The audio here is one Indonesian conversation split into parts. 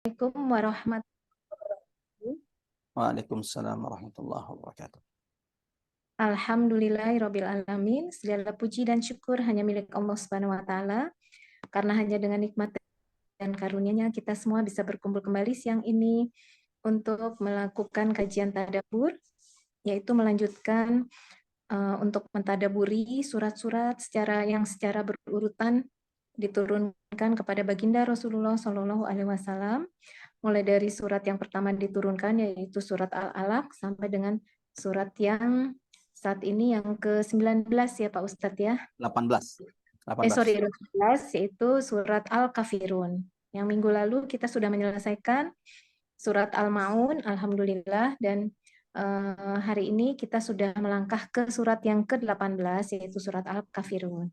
Assalamualaikum warahmatullahi wabarakatuh. Waalaikumsalam warahmatullahi wabarakatuh. Alhamdulillahirabbil alamin. Segala puji dan syukur hanya milik Allah Subhanahu wa taala, karena hanya dengan nikmat dan karunia-Nya kita semua bisa berkumpul kembali siang ini untuk melakukan kajian tadabbur, yaitu melanjutkan untuk mentadaburi surat-surat secara berurutan diturunkan kepada baginda Rasulullah Shallallahu Alaihi Wasallam, mulai dari surat yang pertama diturunkan yaitu surat Al-Alaq sampai dengan surat yang saat ini yang ke-19 ya Pak Ustadz ya. 18. Sorry, 18 yaitu surat Al-Kafirun. Yang minggu lalu kita sudah menyelesaikan surat Al-Maun, alhamdulillah, dan hari ini kita sudah melangkah ke surat yang ke-18 yaitu surat Al-Kafirun.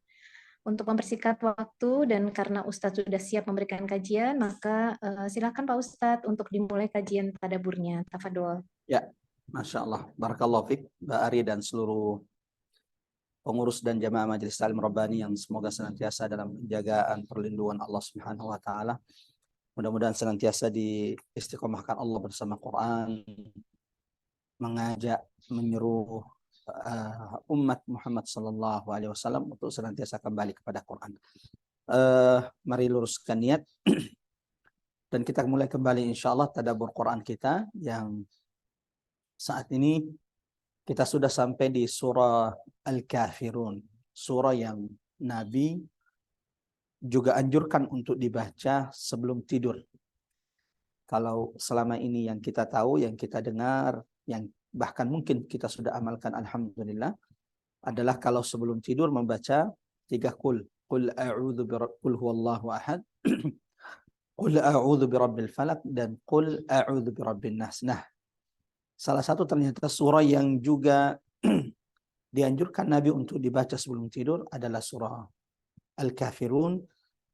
Untuk mempersingkat waktu dan karena Ustadz sudah siap memberikan kajian, maka silakan Pak Ustadz untuk dimulai kajian tadaburnya. Tafadol. Ya, Masya Allah. Barakallahu fiik, Mbak Ari dan seluruh pengurus dan jamaah Majelis Ta'lim Rabbani yang semoga senantiasa dalam penjagaan perlindungan Allah Subhanahu wa taala. Mudah-mudahan senantiasa diistiqomahkan Allah bersama Quran, mengajak, menyuruh umat Muhammad sallallahu alaihi wasallam untuk senantiasa kembali kepada Quran. Mari luruskan niat dan kita mulai kembali insyaallah tadabbur Quran kita yang saat ini kita sudah sampai di surah Al-Kafirun, surah yang Nabi juga anjurkan untuk dibaca sebelum tidur. Kalau selama ini yang kita tahu, yang kita dengar, yang bahkan mungkin kita sudah amalkan alhamdulillah, adalah kalau sebelum tidur membaca 3 qul. Qul huwallahu ahad, qul a'udzu birabbil falaq, dan qul a'udzu birabbin nas. Nah, salah satu ternyata surah yang juga dianjurkan Nabi untuk dibaca sebelum tidur adalah surah Al-Kafirun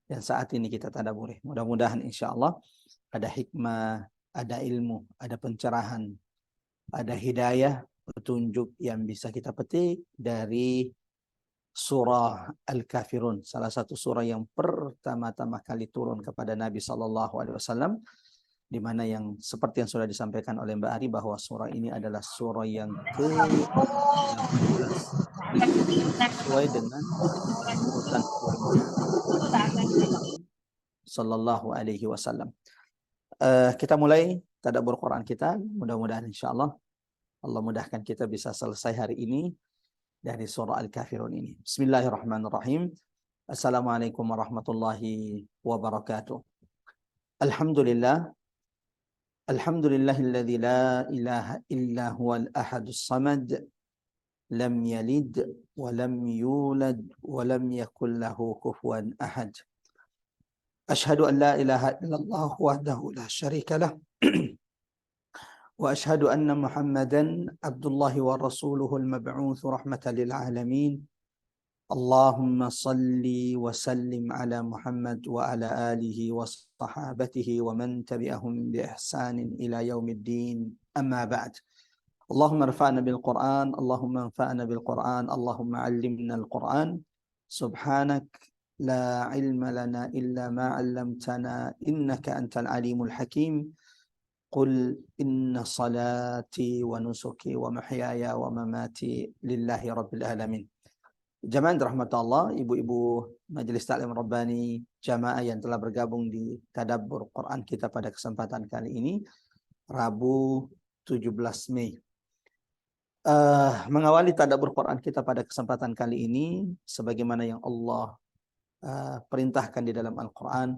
yang saat ini kita tadabburi. Mudah-mudahan insyaallah ada hikmah, ada ilmu, ada pencerahan, ada hidayah, petunjuk yang bisa kita petik dari surah Al-Kafirun, salah satu surah yang pertama-tama kali turun kepada Nabi SAW, di mana yang seperti yang sudah disampaikan oleh Mbak Ari bahwa surah ini adalah surah yang ke-18 sesuai dengan urutan turunnya Sallallahu Alaihi Wasallam. Kita mulai tadabbur Quran kita. Mudah-mudahan insyaallah Allah mudahkan kita bisa selesai hari ini dari surah Al-Kafirun ini. Bismillahirrahmanirrahim. Assalamualaikum warahmatullahi wabarakatuh. Alhamdulillah. Alhamdulillahilladzi la ilaha illa huwal ahadus samad. Lam yalid wa lam yulad wa lam yakul lahu kufuwan ahad. Ashhadu an la ilaha illallah wahdahu la syarika lah. وأشهد أن محمدا عبد الله ورسوله المبعوث رحمة للعالمين. اللهم صل وسلم على محمد وعلى آله وصحابته ومن تبعهم بإحسان إلى يوم الدين. أما بعد. اللهم ارفعنا بالقرآن، اللهم انفعنا بالقرآن، اللهم علمنا القرآن. سبحانك لا علم لنا إلا ما علمتنا إنك أنت العليم الحكيم. Qul inna salati wa nusuki wa mahyaya wa mamati lillahi rabbil alamin. Jamaah dirahmati Allah, ibu-ibu Majelis Ta'lim Rabbani, jamaah yang telah bergabung di tadabbur Quran kita pada kesempatan kali ini, Rabu 17 Mei. Mengawali tadabbur Quran kita pada kesempatan kali ini, sebagaimana yang Allah perintahkan di dalam Al-Quran,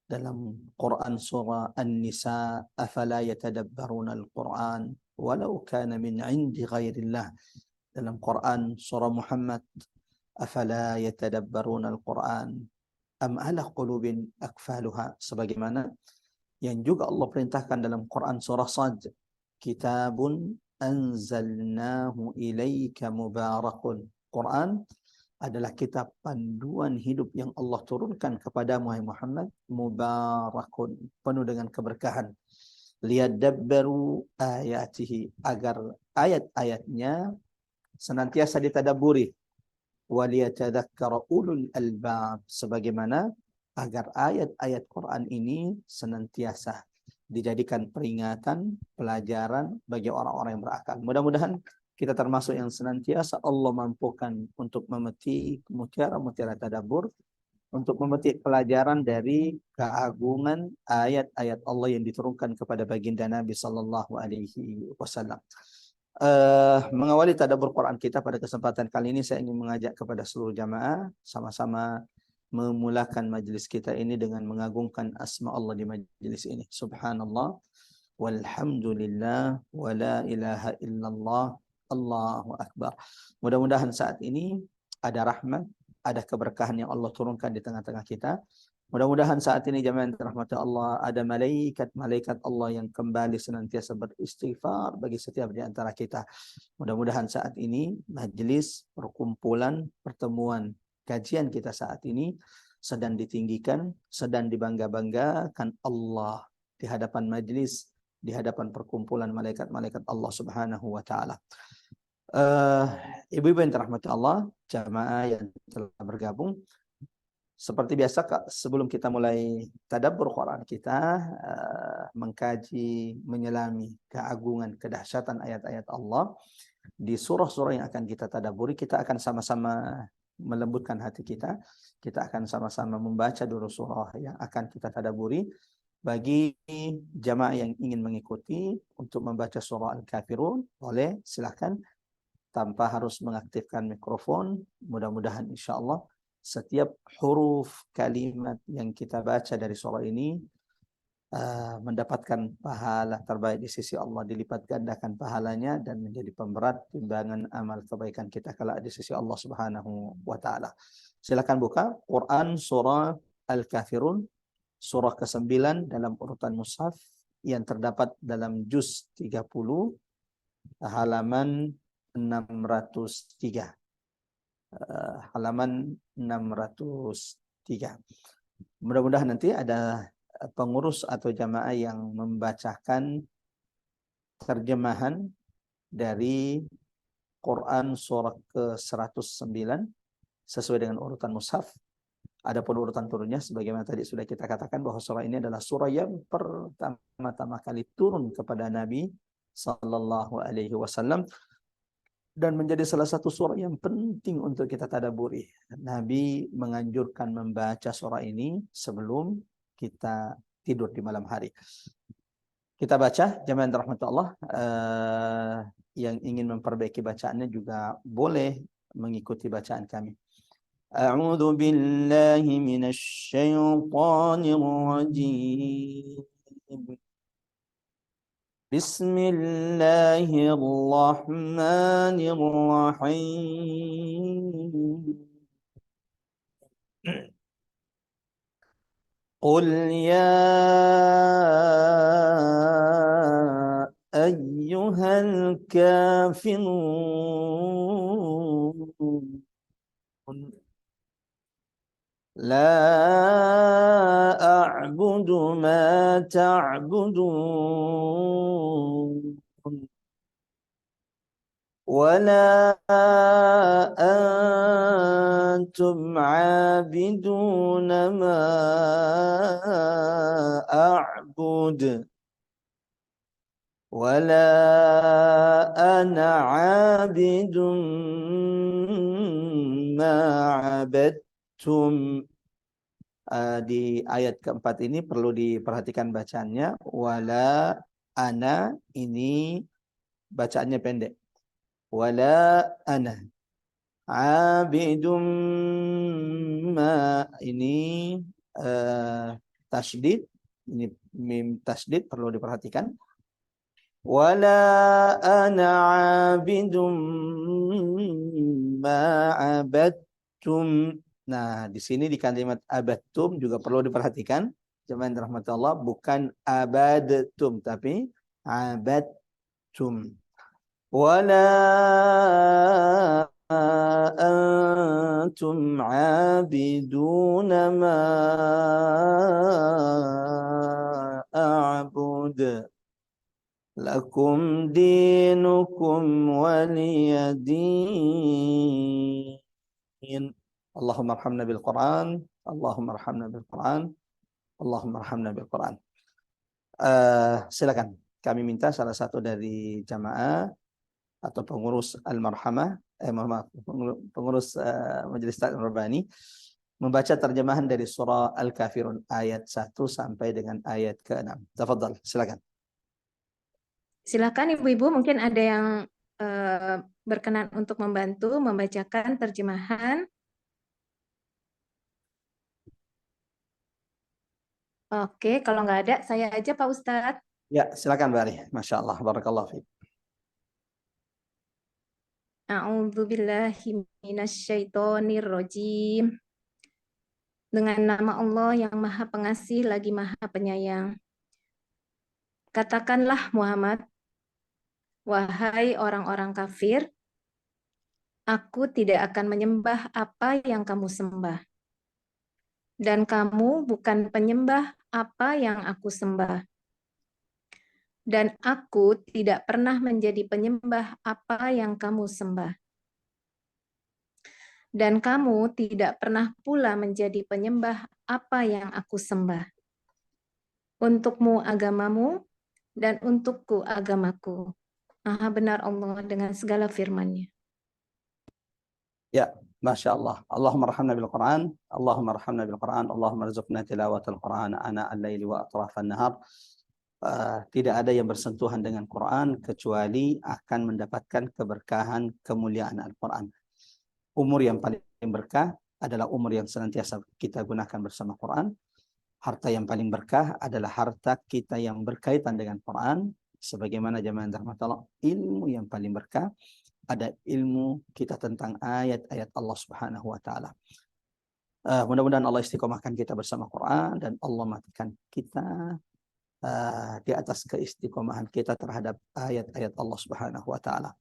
dalam Quran surah An-Nisa, afala yatadabbaruna al-Quran walau kana min 'indi ghairillah. Dalam Quran surah Muhammad, afala yatadabbaruna al-Quran am ala qulubin akfaluha, sebagaimana yang juga Allah perintahkan dalam Quran surah Sad, kitabun anzalnahu ilaika mubarakun. Quran adalah kitab panduan hidup yang Allah turunkan kepada Muhammad, mubarakun, penuh dengan keberkahan. Liyadabbaru ayatihi, agar ayat-ayatnya senantiasa ditadabburi. Waliyatadzakkara ulul albab, sebagaimana agar ayat-ayat Quran ini senantiasa dijadikan peringatan, pelajaran bagi orang-orang yang berakal. Mudah-mudahan kita termasuk yang senantiasa Allah mampukan untuk memetik mutiara-mutiara tadabbur, untuk memetik pelajaran dari keagungan ayat-ayat Allah yang diturunkan kepada baginda Nabi sallallahu alaihi wasallam. Mengawali tadabbur Quran kita pada kesempatan kali ini, saya ingin mengajak kepada seluruh jamaah sama-sama memulakan majlis kita ini dengan mengagungkan asma Allah di majlis ini. Subhanallah walhamdulillah wala ilaha illallah Allahu akbar. Mudah-mudahan saat ini ada rahmat, ada keberkahan yang Allah turunkan di tengah-tengah kita. Mudah-mudahan saat ini jemaah yang dirahmati Allah, ada malaikat-malaikat Allah yang kembali senantiasa beristighfar bagi setiap di antara kita. Mudah-mudahan saat ini majlis, perkumpulan, pertemuan, kajian kita saat ini sedang ditinggikan, sedang dibangga-banggakan Allah di hadapan majlis, di hadapan perkumpulan malaikat-malaikat Allah Subhanahu wa taala. Ibu-ibu yang dirahmati Allah, jamaah yang telah bergabung, seperti biasa Kak, sebelum kita mulai tadabbur Quran kita, mengkaji, menyelami keagungan, kedahsyatan ayat-ayat Allah di surah-surah yang akan kita tadabburi, kita akan sama-sama melembutkan hati kita. Kita akan sama-sama membaca dulu surah yang akan kita tadabburi. Bagi jamaah yang ingin mengikuti untuk membaca surah Al-Kafirun, boleh, silakan, tanpa harus mengaktifkan mikrofon. Mudah-mudahan insya-Allah setiap huruf kalimat yang kita baca dari surah ini mendapatkan pahala terbaik di sisi Allah, dilipat gandakan pahalanya dan menjadi pemberat timbangan amal kebaikan kita kelak di sisi Allah Subhanahu wa taala. Silakan buka Quran surah Al-Kafirun, surah ke-9 dalam urutan mushaf yang terdapat dalam juz 30 halaman 603. Halaman 603. Mudah-mudahan nanti ada pengurus atau jamaah yang membacakan terjemahan dari Quran surah ke-109 sesuai dengan urutan mushaf. Adapun urutan turunnya sebagaimana tadi sudah kita katakan bahwa surah ini adalah surah yang pertama-tama kali turun kepada Nabi sallallahu alaihi wasallam dan menjadi salah satu surah yang penting untuk kita tadabburi. Nabi menganjurkan membaca surah ini sebelum kita tidur di malam hari. Kita baca, jemaah yang dirahmati Allah, yang ingin memperbaiki bacaannya juga boleh mengikuti bacaan kami. A'udzu billahi minasy syaithanir rajim. Bismillahirrahmanirrahim. Qul ya ayyuhal kafirun la a'budu ma ta'budun ولا أنتم عابدون ما أعبد ولا أنا عابد ما عبدتم. Di ayat keempat ini perlu diperhatikan bacaannya. Wala ana, ini bacaannya pendek. Wala ana abidum ma, ini tasydid, ini mim tasydid perlu diperhatikan. Wala ana abidum ma abadtum. Nah, di sini di kalimat abadtum juga perlu diperhatikan. Jemaah yang dirahmati Allah, bukan abadtum tapi abadtum. ولا أنتم عابدون ما أعبد لكم دينكم ولي دين. اللهم ارحمنا بالقرآن Allahumma arhamna bil Quran. Allahumma arhamna bil Quran. Silakan. Kami minta salah satu dari jamaah atau pengurus Al-Marhamah, pengurus Majelis Taklim Rabbani membaca terjemahan dari surah Al-Kafirun ayat 1 sampai dengan ayat ke-6. Tafadhal, silakan. Silakan Ibu-ibu, mungkin ada yang berkenan untuk membantu membacakan terjemahan. Oke, kalau nggak ada, saya aja Pak Ustadz. Ya, silakan Mbak Ari. Masya Allah, barakallahu fiik. A'udzubillahi minasyaitonirrajim. Dengan nama Allah yang Maha Pengasih lagi Maha Penyayang. Katakanlah Muhammad, wahai orang-orang kafir, aku tidak akan menyembah apa yang kamu sembah. Dan kamu bukan penyembah apa yang aku sembah. Dan aku tidak pernah menjadi penyembah apa yang kamu sembah. Dan kamu tidak pernah pula menjadi penyembah apa yang aku sembah. Untukmu agamamu, dan untukku agamaku. Maha benar Allah dengan segala firman-Nya. Ya, Masya Allah. Allahumma arhamna bil Quran. Allahumma arhamna bil Quran. Allahumma rizukna tilawatul Quran ana al-laili wa atrafan nahar. Tidak ada yang bersentuhan dengan Quran kecuali akan mendapatkan keberkahan kemuliaan Al-Quran. Umur yang paling berkah adalah umur yang senantiasa kita gunakan bersama Quran. Harta yang paling berkah adalah harta kita yang berkaitan dengan Quran. Sebagaimana jamaah rahmatullah, ilmu yang paling berkah ada ilmu kita tentang ayat-ayat Allah Subhanahu wa taala. Mudah-mudahan Allah istiqomahkan kita bersama Quran dan Allah matikan kita di atas keistiqomahan kita terhadap ayat-ayat Allah Subhanahu wa taala.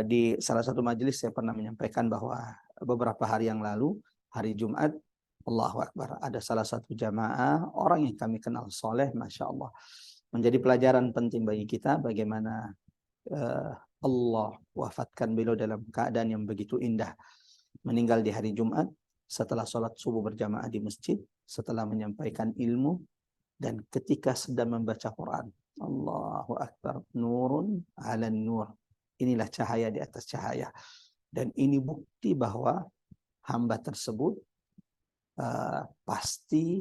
Di salah satu majelis saya pernah menyampaikan bahwa beberapa hari yang lalu, hari Jumat, Allahu Akbar, ada salah satu jamaah orang yang kami kenal soleh, Masya Allah. Menjadi pelajaran penting bagi kita bagaimana Allah wafatkan beliau dalam keadaan yang begitu indah. Meninggal di hari Jumat setelah sholat subuh berjamaah di masjid, setelah menyampaikan ilmu, dan ketika sedang membaca Quran. Allahu Akbar, nurun ala nur. Inilah cahaya di atas cahaya. Dan ini bukti bahwa hamba tersebut pasti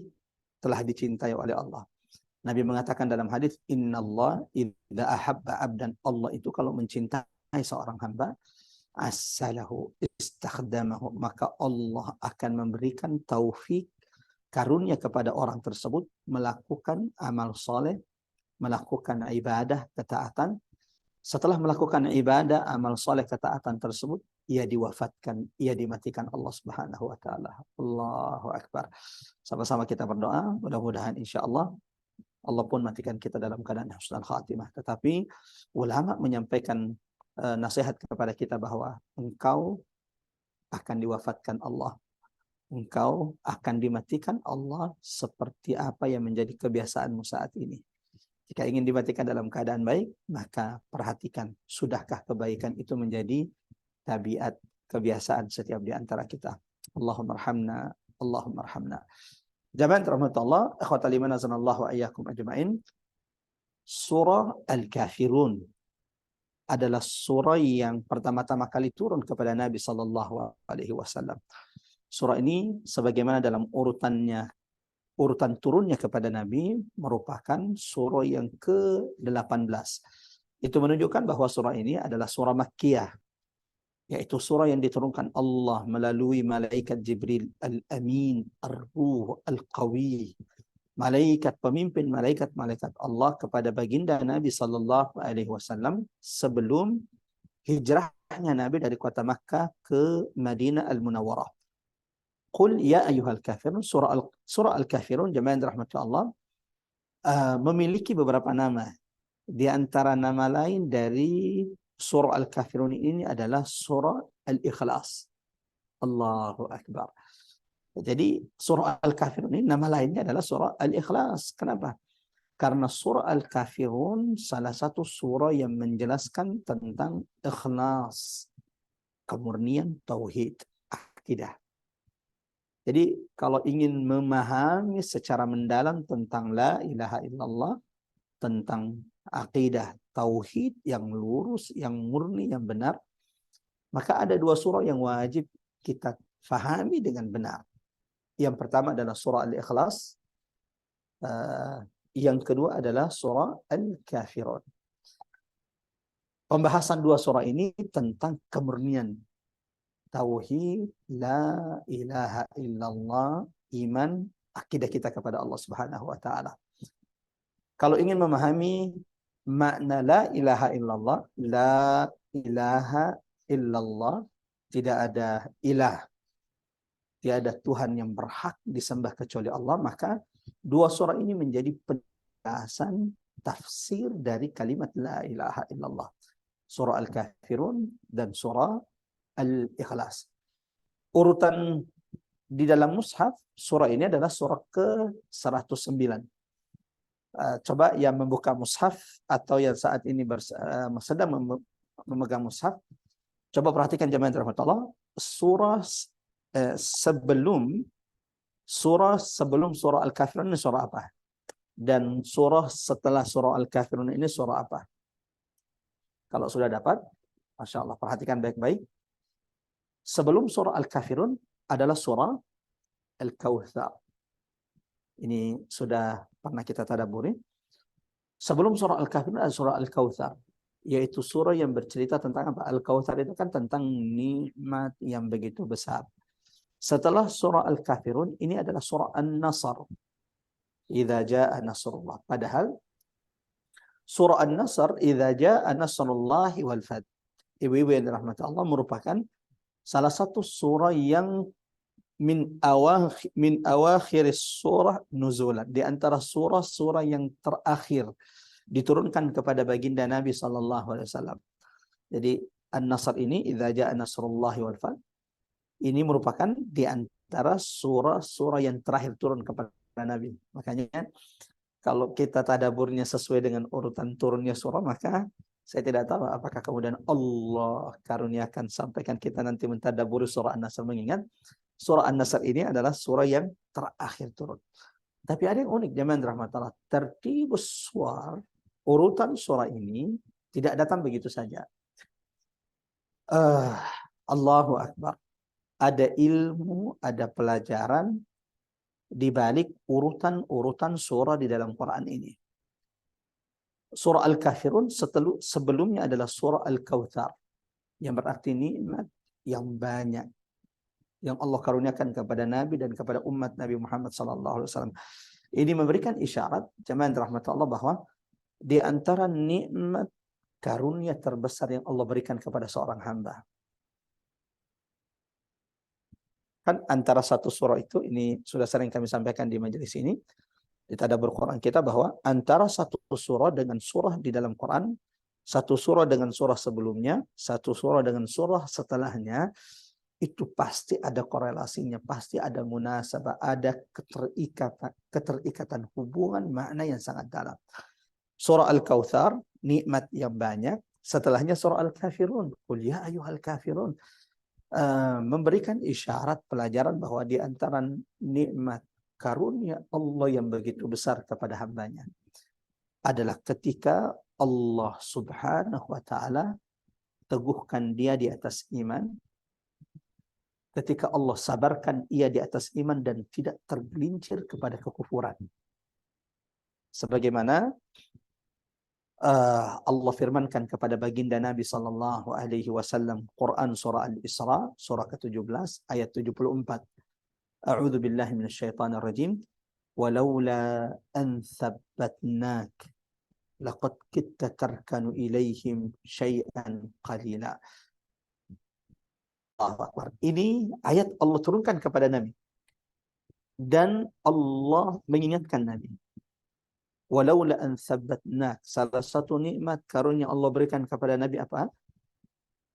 telah dicintai oleh Allah. Nabi mengatakan dalam hadis, Innallah idza ahabba abdan, Allah itu kalau mencintai seorang hamba, assalahu istakhdamahu, maka Allah akan memberikan taufik, karunia kepada orang tersebut melakukan amal soleh, melakukan ibadah, ketaatan. Setelah melakukan ibadah, amal soleh, ketaatan tersebut, ia diwafatkan, ia dimatikan Allah Subhanahu wa taala. Allahu Akbar. Sama-sama kita berdoa, mudah-mudahan insya Allah Allah pun matikan kita dalam keadaan husnul khatimah. Tetapi ulama menyampaikan nasihat kepada kita bahwa engkau akan diwafatkan Allah. Engkau akan dimatikan Allah seperti apa yang menjadi kebiasaanmu saat ini. Jika ingin dimatikan dalam keadaan baik, maka perhatikan, sudahkah kebaikan itu menjadi tabiat, kebiasaan setiap di antara kita. Allahumma arhamna, Allahumma arhamna. Jamaah rahmatullah, ikhwatal iman azanallahu ayyakum ajma'in. Surah Al-Kafirun adalah surah yang pertama-tama kali turun kepada Nabi sallallahu alaihi wasallam. Surah ini sebagaimana dalam urutan turunnya kepada Nabi merupakan surah yang ke-18. Itu menunjukkan bahwa surah ini adalah surah Makkiyah, yaitu surah yang diturunkan Allah melalui malaikat Jibril al-Amin, ar-Ruh al-Qawi, malaikat pemimpin malaikat-malaikat Allah kepada baginda Nabi sallallahu alaihi wasallam sebelum hijrahnya Nabi dari kota Makkah ke Madinah al-Munawwarah. Qul ya ayyuhal kafirun, surah Al-Kafirun jemaah rahmatullah Allah memiliki beberapa nama. Di antara nama lain dari surah Al-Kafirun ini adalah surah Al-Ikhlas. Allahu Akbar. Jadi surah Al-Kafirun ini nama lainnya adalah surah Al-Ikhlas. Kenapa? Karena surah Al-Kafirun salah satu surah yang menjelaskan tentang ikhlas, kemurnian tauhid, akidah. Jadi kalau ingin memahami secara mendalam tentang la ilaha illallah, tentang akidah tauhid yang lurus, yang murni, yang benar, maka ada dua surah yang wajib kita fahami dengan benar. Yang pertama adalah surah Al-Ikhlas, yang kedua adalah surah Al-Kafirun. Pembahasan dua surah ini tentang kemurnian tauhid, la ilaha illallah, iman, akidah kita kepada Allah Subhanahu wa taala. Kalau ingin memahami makna la ilaha illallah, la ilaha illallah, tidak ada ilah, tiada Tuhan yang berhak disembah kecuali Allah, maka dua surah ini menjadi penjelasan tafsir dari kalimat la ilaha illallah. Surah Al-Kafirun dan surah Al-Ikhlas. Urutan di dalam mushaf, surah ini adalah surah ke-109. Coba yang membuka mushaf atau yang saat ini sedang memegang mushaf, coba perhatikan jemaah rahmat Allah, surah sebelum surah Al-Kafirun ini surah apa? Dan surah setelah surah Al-Kafirun ini surah apa? Kalau sudah dapat, Masya Allah, perhatikan baik-baik. Sebelum surah Al-Kafirun adalah surah Al-Kautsar. Ini sudah pernah kita tadabburi. Sebelum surah Al-Kafirun ada surah Al-Kautsar, yaitu surah yang bercerita tentang apa? Al-Kautsar itu kan tentang nikmat yang begitu besar. Setelah surah Al-Kafirun, ini adalah surah An-Nasr. Idza jaa nasrullah. Padahal surah An-Nasr, idza jaa nasrullahi wal fath. Ibu-ibu yang dirahmati Allah, merupakan salah satu surah yang min awakhir surah nuzulan, di antara surah-surah yang terakhir diturunkan kepada baginda Nabi sallallahu alaihi wasallam. Jadi An-Nasr ini, idza jaa nasrullahi wal fath, ini merupakan di antara surah-surah yang terakhir turun kepada Nabi. Makanya kalau kita tadaburnya sesuai dengan urutan turunnya surah, maka saya tidak tahu apakah kemudian Allah karuniakan sampaikan kita nanti mentadaburi surah An-Nasr, mengingat surah An-Nasr ini adalah surah yang terakhir turun. Tapi ada yang unik, jemaah rahmat Allah, tertibus suar, urutan surah ini tidak datang begitu saja. Allahu Akbar. Ada ilmu, ada pelajaran di balik urutan-urutan surah di dalam Quran ini. Surah Al-Kafirun sebelumnya adalah surah Al-Kautsar, yang berarti nikmat yang banyak yang Allah karuniakan kepada Nabi dan kepada umat Nabi Muhammad SAW. Ini memberikan isyarat, jemaah rahmat Allah, bahwa di antara nikmat karunia terbesar yang Allah berikan kepada seorang hamba, kan antara satu surah itu, ini sudah sering kami sampaikan di majelis ini, di tadabbur Quran kita, bahwa antara satu surah dengan surah di dalam Quran, satu surah dengan surah sebelumnya, satu surah dengan surah setelahnya, itu pasti ada korelasinya, pasti ada munasabah, ada keterikatan hubungan makna yang sangat dalam. Surah Al-Kautsar, nikmat yang banyak. Setelahnya surah Al-Kafirun, qul ya ayyuhal kafirun, memberikan isyarat pelajaran bahwa di antara nikmat karunia Allah yang begitu besar kepada hambanya adalah ketika Allah Subhanahu wa ta'ala teguhkan dia di atas iman, ketika Allah sabarkan ia di atas iman dan tidak tergelincir kepada kekufuran. Sebagaimana Allah firmankan kepada baginda Nabi sallallahu alaihi wasallam, Quran surah Al-Isra surah ke-17 ayat 74. A'udzu billahi minasyaitonir rajim. Walaula an thabbatnak laqad kitta tarkanu ilaihim syai'an qalila. Allahu Akbar. Ini ayat Allah turunkan kepada Nabi. Dan Allah mengingatkan Nabi. Walaula an thabbatnak, salah satu nikmat karunia Allah berikan kepada Nabi apa?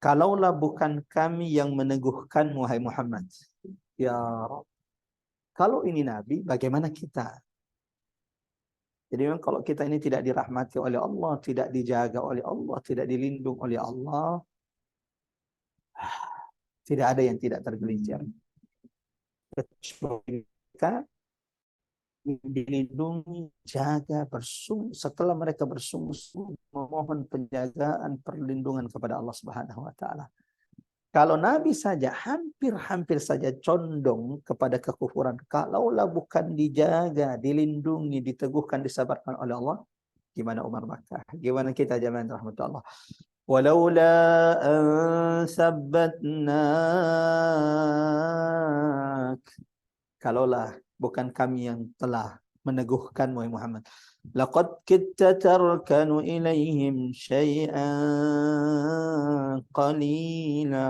Kalaulah bukan kami yang meneguhkan wahai Muhammad. Ya Rabb. Kalau ini Nabi, bagaimana kita? Jadi memang kalau kita ini tidak dirahmati oleh Allah, tidak dijaga oleh Allah, tidak dilindung oleh Allah, tidak ada yang tidak tergelincir. kecuali mereka dilindungi, jaga, setelah mereka bersungguh-sungguh memohon penjagaan, perlindungan kepada Allah Subhanahu wa taala. Kalau Nabi saja hampir-hampir saja condong kepada kekufuran, kalaulah bukan dijaga, dilindungi, diteguhkan, disabarkan oleh Allah, gimana Umar Makkah? Gimana kita jamaah rahmatullah? Walaula an sabbatnak, kalaulah bukan kami yang telah meneguhkan Muhammad, laqad kitta tarkanu ilaihim syai'an qalila,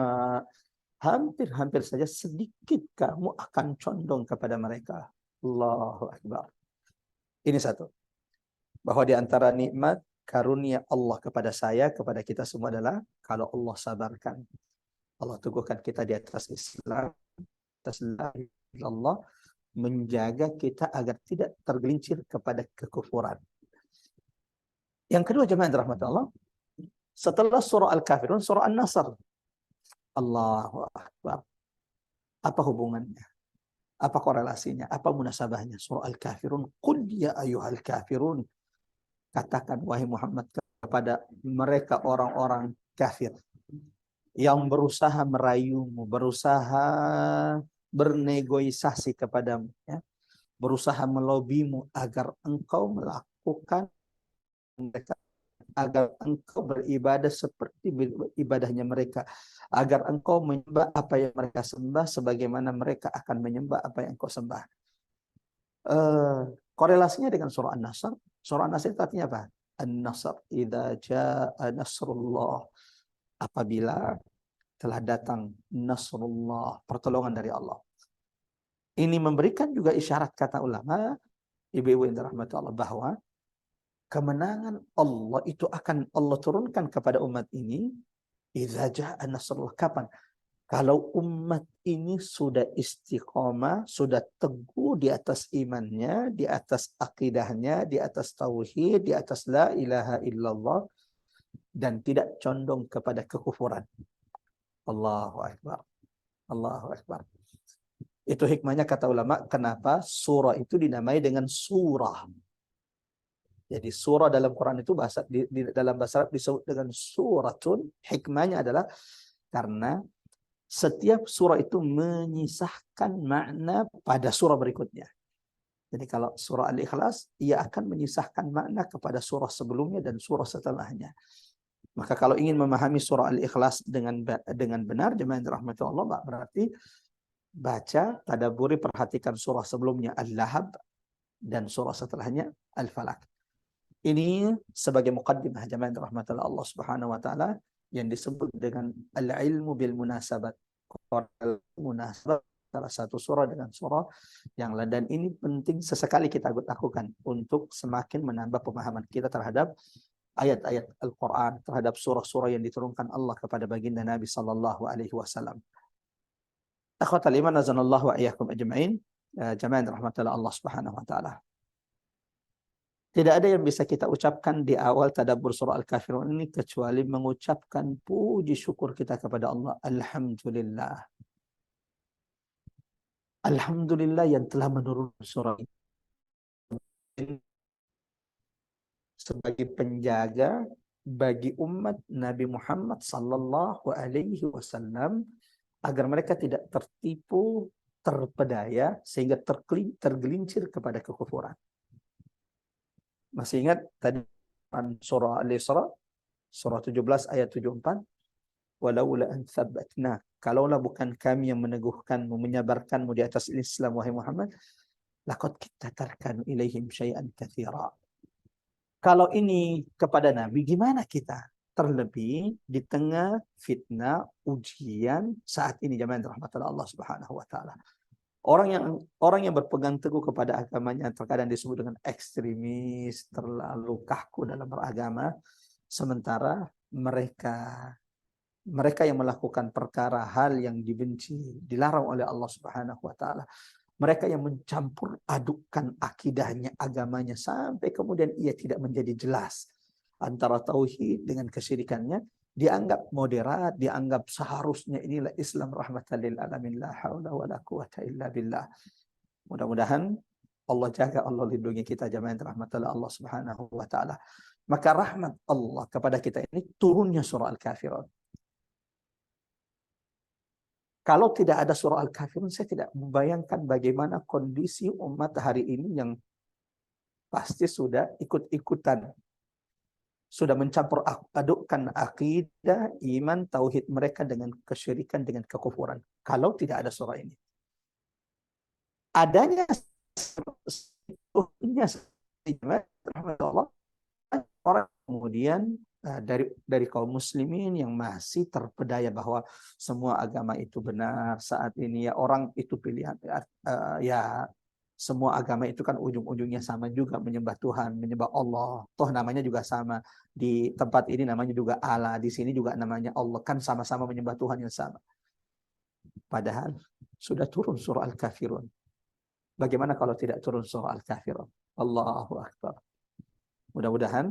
hampir-hampir saja sedikit kamu akan condong kepada mereka. Allahu Akbar. Ini satu, bahwa di antara nikmat karunia Allah kepada saya, kepada kita semua adalah kalau Allah sabarkan, Allah teguhkan kita di atas Islam, atas la ilaha illallah, menjaga kita agar tidak tergelincir kepada kekufuran. Yang kedua jemaah rahmat Allah, setelah surah Al-Kafirun, surah An-Nasr. Allahu Akbar. Apa hubungannya? Apa korelasinya? Apa munasabahnya? Surah Al-Kafirun, qul ya ayyuhal kafirun. Katakan wahai Muhammad kepada mereka orang-orang kafir yang berusaha merayumu, berusaha bernegosiasi kepadamu, ya, berusaha melobimu agar engkau melakukan mereka, agar engkau beribadah seperti ibadahnya mereka, agar engkau menyembah apa yang mereka sembah sebagaimana mereka akan menyembah apa yang engkau sembah. Korelasinya dengan surah An-Nasr. Surah An-Nasr artinya apa? An-Nasr idza jaa nasrullah, apabila telah datang nasrullah, pertolongan dari Allah. Ini memberikan juga isyarat, kata ulama, ibu-ibu yang dirahmati Allah, bahwa kemenangan Allah itu akan Allah turunkan kepada umat ini idza jaa nasrullah. Kapan? Kalau umat ini sudah istiqomah, sudah teguh di atas imannya, di atas akidahnya, di atas tauhid, di atas la ilaha illallah, dan tidak condong kepada kekufuran. Allahu Akbar. Allahu Akbar. Itu hikmahnya, kata ulama, kenapa surah itu dinamai dengan surah. Jadi surah dalam Quran itu dalam bahasa Arab disebut dengan suratun. Hikmahnya adalah karena setiap surah itu menyisahkan makna pada surah berikutnya. Jadi kalau surah Al-Ikhlas, ia akan menyisahkan makna kepada surah sebelumnya dan surah setelahnya. Maka kalau ingin memahami surah Al-Ikhlas dengan benar, jemaah yang dirahmati Allah, berarti baca, tadabburi, perhatikan surah sebelumnya Al-Lahab dan surah setelahnya Al-Falaq. Ini sebagai muqaddimah jemaah yang dirahmati Allah Subhanahu wa taala, yang disebut dengan al-ilmu bil munasabat. Munasabat salah satu surah dengan surah yang lain, dan ini penting sesekali kita lakukan untuk semakin menambah pemahaman kita terhadap ayat-ayat Al-Quran, terhadap surah-surah yang diturunkan Allah kepada baginda Nabi sallallahu alaihi wasallam. Akhwatal iman azanallahu wa iyyakum ajma'in, jamaah rahmatullah Allah Subhanahu wa taala. Tidak ada yang bisa kita ucapkan di awal tadabbur surah Al-Kafirun ini kecuali mengucapkan puji syukur kita kepada Allah. Alhamdulillah. Alhamdulillah yang telah menurunkan surah ini sebagai penjaga bagi umat Nabi Muhammad sallallahu alaihi wasallam agar mereka tidak tertipu, terpedaya sehingga tergelincir kepada kekufuran. Masih ingat tadi surah Al-Isra, surah 17 ayat 74, walaula an thabbatna, kalaulah bukan kami yang meneguhkanmu, menyabarkanmu di atas Islam wahai Muhammad, laqad kita tarkanu ilaihim syai'an katsira. Kalau ini kepada Nabi, gimana kita? Terlebih di tengah fitnah, ujian saat ini jemaah rahmatullah Allah Subhanahu wa taala. Orang yang berpegang teguh kepada agamanya terkadang disebut dengan ekstremis, terlalu kaku dalam beragama, sementara mereka yang melakukan perkara hal yang dibenci, dilarang oleh Allah Subhanahu wa taala, mereka yang mencampur adukkan akidahnya, agamanya, sampai kemudian ia tidak menjadi jelas antara tauhid dengan kesyirikannya, dianggap moderat, dianggap seharusnya inilah Islam rahmatan lil alamin, la haula wala quwata illa billah. Mudah-mudahan Allah jaga, Allah lindungi kita jamaah rahmatan Allah Subhanahu wa taala. Maka rahmat Allah kepada kita ini turunnya surah Al-Kafirun. Kalau tidak ada surah Al-Kafirun, saya tidak membayangkan bagaimana kondisi umat hari ini yang pasti sudah ikut-ikutan, sudah mencampur adukkan akidah, iman, tauhid mereka dengan kesyirikan, dengan kekufuran. Kalau tidak ada surah ini. Adanya orang kemudian dari kaum muslimin yang masih terpedaya bahwa semua agama itu benar saat ini, ya orang itu pilihan, ya semua agama itu kan ujung-ujungnya sama juga, menyembah Tuhan, menyembah Allah. Toh namanya juga sama. Di tempat ini namanya juga Allah, di sini juga namanya Allah, kan sama-sama menyembah Tuhan yang sama. Padahal sudah turun surah Al-Kafirun. Bagaimana kalau tidak turun surah Al-Kafirun? Allahu Akbar. Mudah-mudahan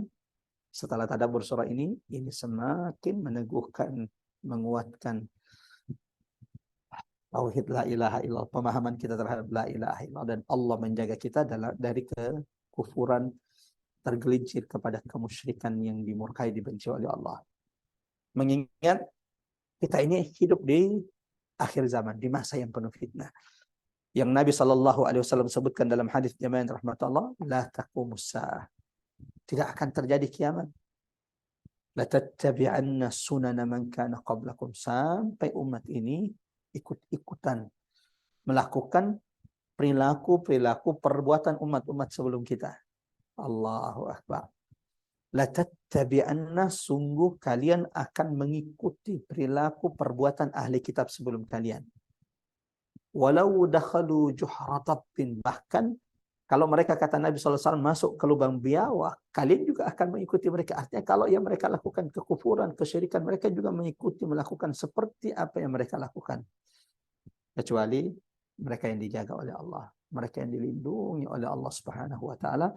setelah tadabbur surah ini semakin meneguhkan, menguatkan tauhid la ilaha illallah, pemahaman kita terhadap la ilaha illallah, dan Allah menjaga kita dari kekufuran, tergelincir kepada kemusyrikan yang dimurkai, dibenci oleh Allah. Mengingat kita ini hidup di akhir zaman, di masa yang penuh fitnah. Yang Nabi SAW sebutkan dalam hadis jamaah rahmatullah, la taqumus saah. Tidak akan terjadi kiamat. La tattabi'anna sunana man kana qablakum, sampai umat ini ikut-ikutan melakukan perilaku perbuatan umat-umat sebelum kita. Allahu Akbar. La tattabi'anna, sungguh kalian akan mengikuti perilaku perbuatan ahli kitab sebelum kalian. Walau dakhalu juhra tabbin, bahkan kalau mereka, kata Nabi SAW, masuk ke lubang biawak, kalian juga akan mengikuti mereka. Artinya kalau yang mereka lakukan kekufuran, kesyirikan, mereka juga mengikuti, melakukan seperti apa yang mereka lakukan. Kecuali mereka yang dijaga oleh Allah, mereka yang dilindungi oleh Allah Subhanahu wa taala,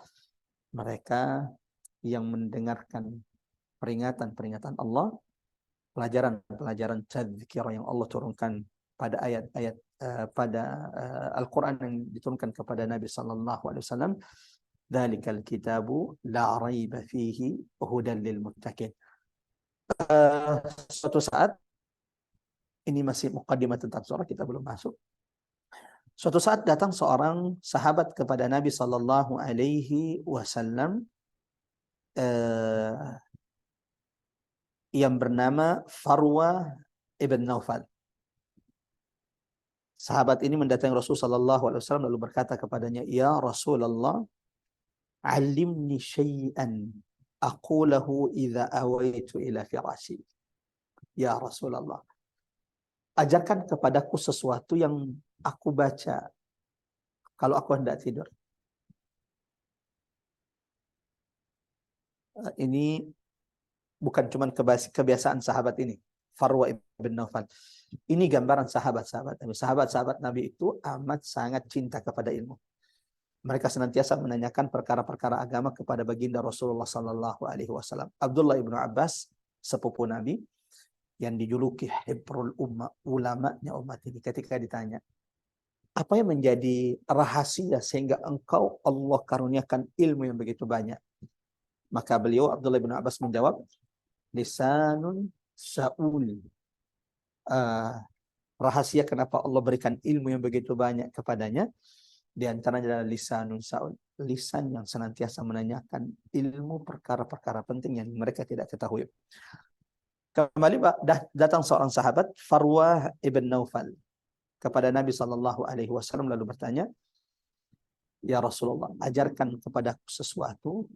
mereka yang mendengarkan peringatan-peringatan Allah, pelajaran-pelajaran tadzkirah yang Allah turunkan pada ayat-ayat pada Al-Quran yang diturunkan kepada Nabi sallallahu alaihi wasallam. Dzalikal kitabu la raiba fihi hudan lil muttaqin. Suatu saat, ini masih mukadimah tentang surah, kita belum masuk. Suatu saat datang seorang sahabat kepada Nabi sallallahu alaihi wasallam yang bernama Farwa ibn Naufal. Sahabat ini mendatangi Rasul sallallahu alaihi wasallam lalu berkata kepadanya, "Ya Rasulullah, 'allimni syai'an aqulahu idza awaitu ila firashi." Ya Rasulullah, ajarkan kepadaku sesuatu yang aku baca kalau aku hendak tidur. Ini bukan cuma kebiasaan sahabat ini, Farwa ibn Naufal. Ini gambaran sahabat-sahabat Nabi. Sahabat-sahabat Nabi itu amat sangat cinta kepada ilmu. Mereka senantiasa menanyakan perkara-perkara agama kepada baginda Rasulullah sallallahu alaihi wasallam. Abdullah ibnu Abbas, sepupu Nabi, yang dijuluki hibrul ummah, ulamanya umat ini, ketika ditanya, apa yang menjadi rahasia sehingga engkau Allah karuniakan ilmu yang begitu banyak? Maka beliau, Abdullah ibnu Abbas, menjawab, lisanun sa'ul. Rahasia kenapa Allah berikan ilmu yang begitu banyak kepadanya, di antaranya adalah lisanun sa'ul, lisan yang senantiasa menanyakan ilmu perkara-perkara penting yang mereka tidak ketahui. Kembali datang seorang sahabat, Farwah ibn Naufal, kepada Nabi sallallahu alaihi wasallam lalu bertanya, "Ya Rasulullah, ajarkan kepadaku sesuatu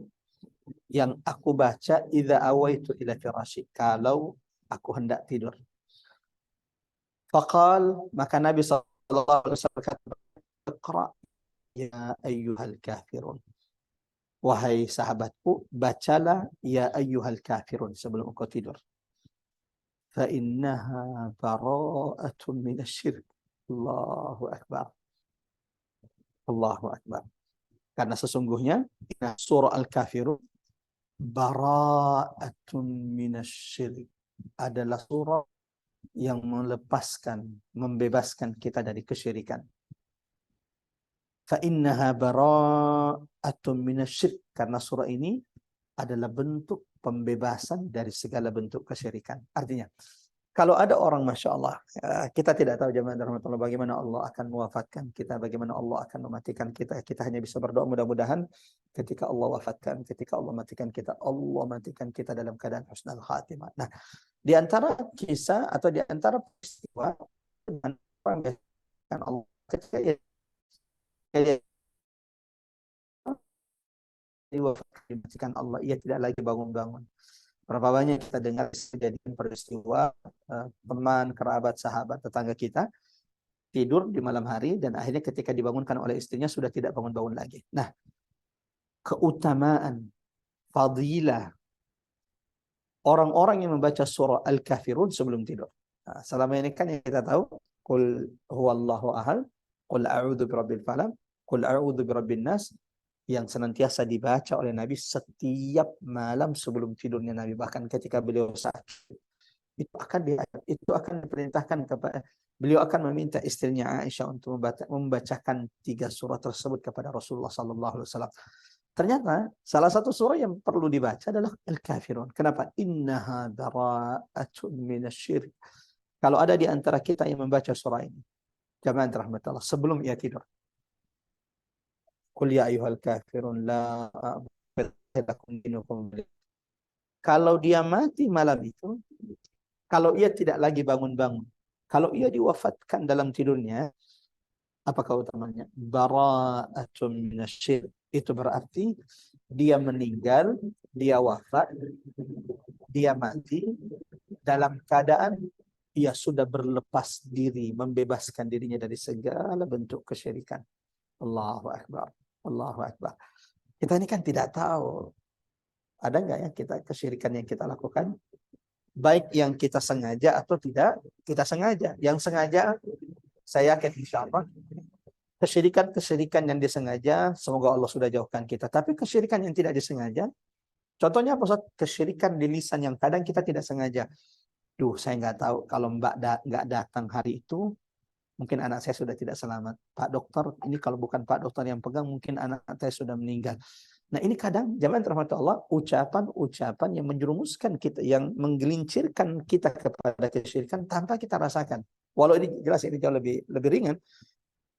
yang aku baca idza awaitu ila firashi, kalau aku hendak tidur." Faqal, maka Nabi sallallahu alaihi wasallam berkata, "Iqra ya ayyuhal kafirun." Wahai sahabatku, bacalah ya ayyuhal kafirun sebelum engkau tidur. Fa innaha bara'atun minasyirk. Allahu akbar. Allahu akbar. Karena sesungguhnya surah Al-Kafirun bara'atun minasyirk. adalah surah yang melepaskan, membebaskan kita dari kesyirikan. Fa innaha bara'atun minasyirik, karena surah ini adalah bentuk pembebasan dari segala bentuk kesyirikan. Artinya, kalau ada orang, Masya Allah, kita tidak tahu jemaah rahmatullah bagaimana Allah akan mewafatkan kita, bagaimana Allah akan mematikan kita. Kita hanya bisa berdoa mudah-mudahan ketika Allah wafatkan, ketika Allah matikan kita, Allah matikan kita dalam keadaan husnul khatimah. Nah, di antara kisah atau di antara peristiwa dengan orang yang Allah ketika ia diwafatkan, dimatikan Allah, ia tidak lagi bangun-bangun. Berapa banyak kita dengar kejadian peristiwa teman, kerabat, sahabat, tetangga kita tidur di malam hari dan akhirnya ketika dibangunkan oleh istrinya sudah tidak bangun-bangun lagi. Nah, keutamaan, fadilah orang-orang yang membaca surah Al-Kafirun sebelum tidur. Nah, selama ini kan yang kita tahu, qul huwallahu ahad, qul a'udzu birabbil falaq, qul a'udzu birabbin nas, yang senantiasa dibaca oleh Nabi setiap malam sebelum tidurnya Nabi, bahkan ketika beliau sakit itu akan diperintahkan kepada beliau, akan meminta istrinya Aisyah untuk membacakan 3 surah tersebut kepada Rasulullah sallallahu alaihi wasallam. Ternyata salah satu surah yang perlu dibaca adalah Al-Kafirun. Kenapa? Innaha bara'atun minasyirik. Kalau ada di antara kita yang membaca surah ini, jamaah rahmatullah, sebelum ia tidur, Qul ya ayyuhal kafirun la a'budu lakum dinukum. Kalau dia mati malam itu, kalau ia tidak lagi bangun-bangun, kalau ia diwafatkan dalam tidurnya, apakah utamanya? Bara'atun minasyirik. Itu berarti dia meninggal, dia wafat, dia mati dalam keadaan ia sudah berlepas diri, membebaskan dirinya dari segala bentuk kesyirikan. Allahu Akbar. Allahu Akbar. Kita ini kan tidak tahu, ada nggak ya kita kesyirikan yang kita lakukan, baik yang kita sengaja atau tidak kita sengaja. Yang sengaja, saya yakin insya Allah kesyirikan-kesyirikan yang disengaja semoga Allah sudah jauhkan kita. Tapi kesyirikan yang tidak disengaja, contohnya apa Ustaz? Kesyirikan di lisan yang kadang kita tidak sengaja. Duh, saya nggak tahu kalau Mbak nggak datang hari itu, mungkin anak saya sudah tidak selamat. Pak dokter, ini kalau bukan Pak dokter yang pegang, mungkin anak saya sudah meninggal. Nah, ini kadang jamaah rahmat Allah, ucapan-ucapan yang menjerumuskan kita, yang menggelincirkan kita kepada kesyirikan tanpa kita rasakan. Walau ini jelas ini jauh lebih ringan.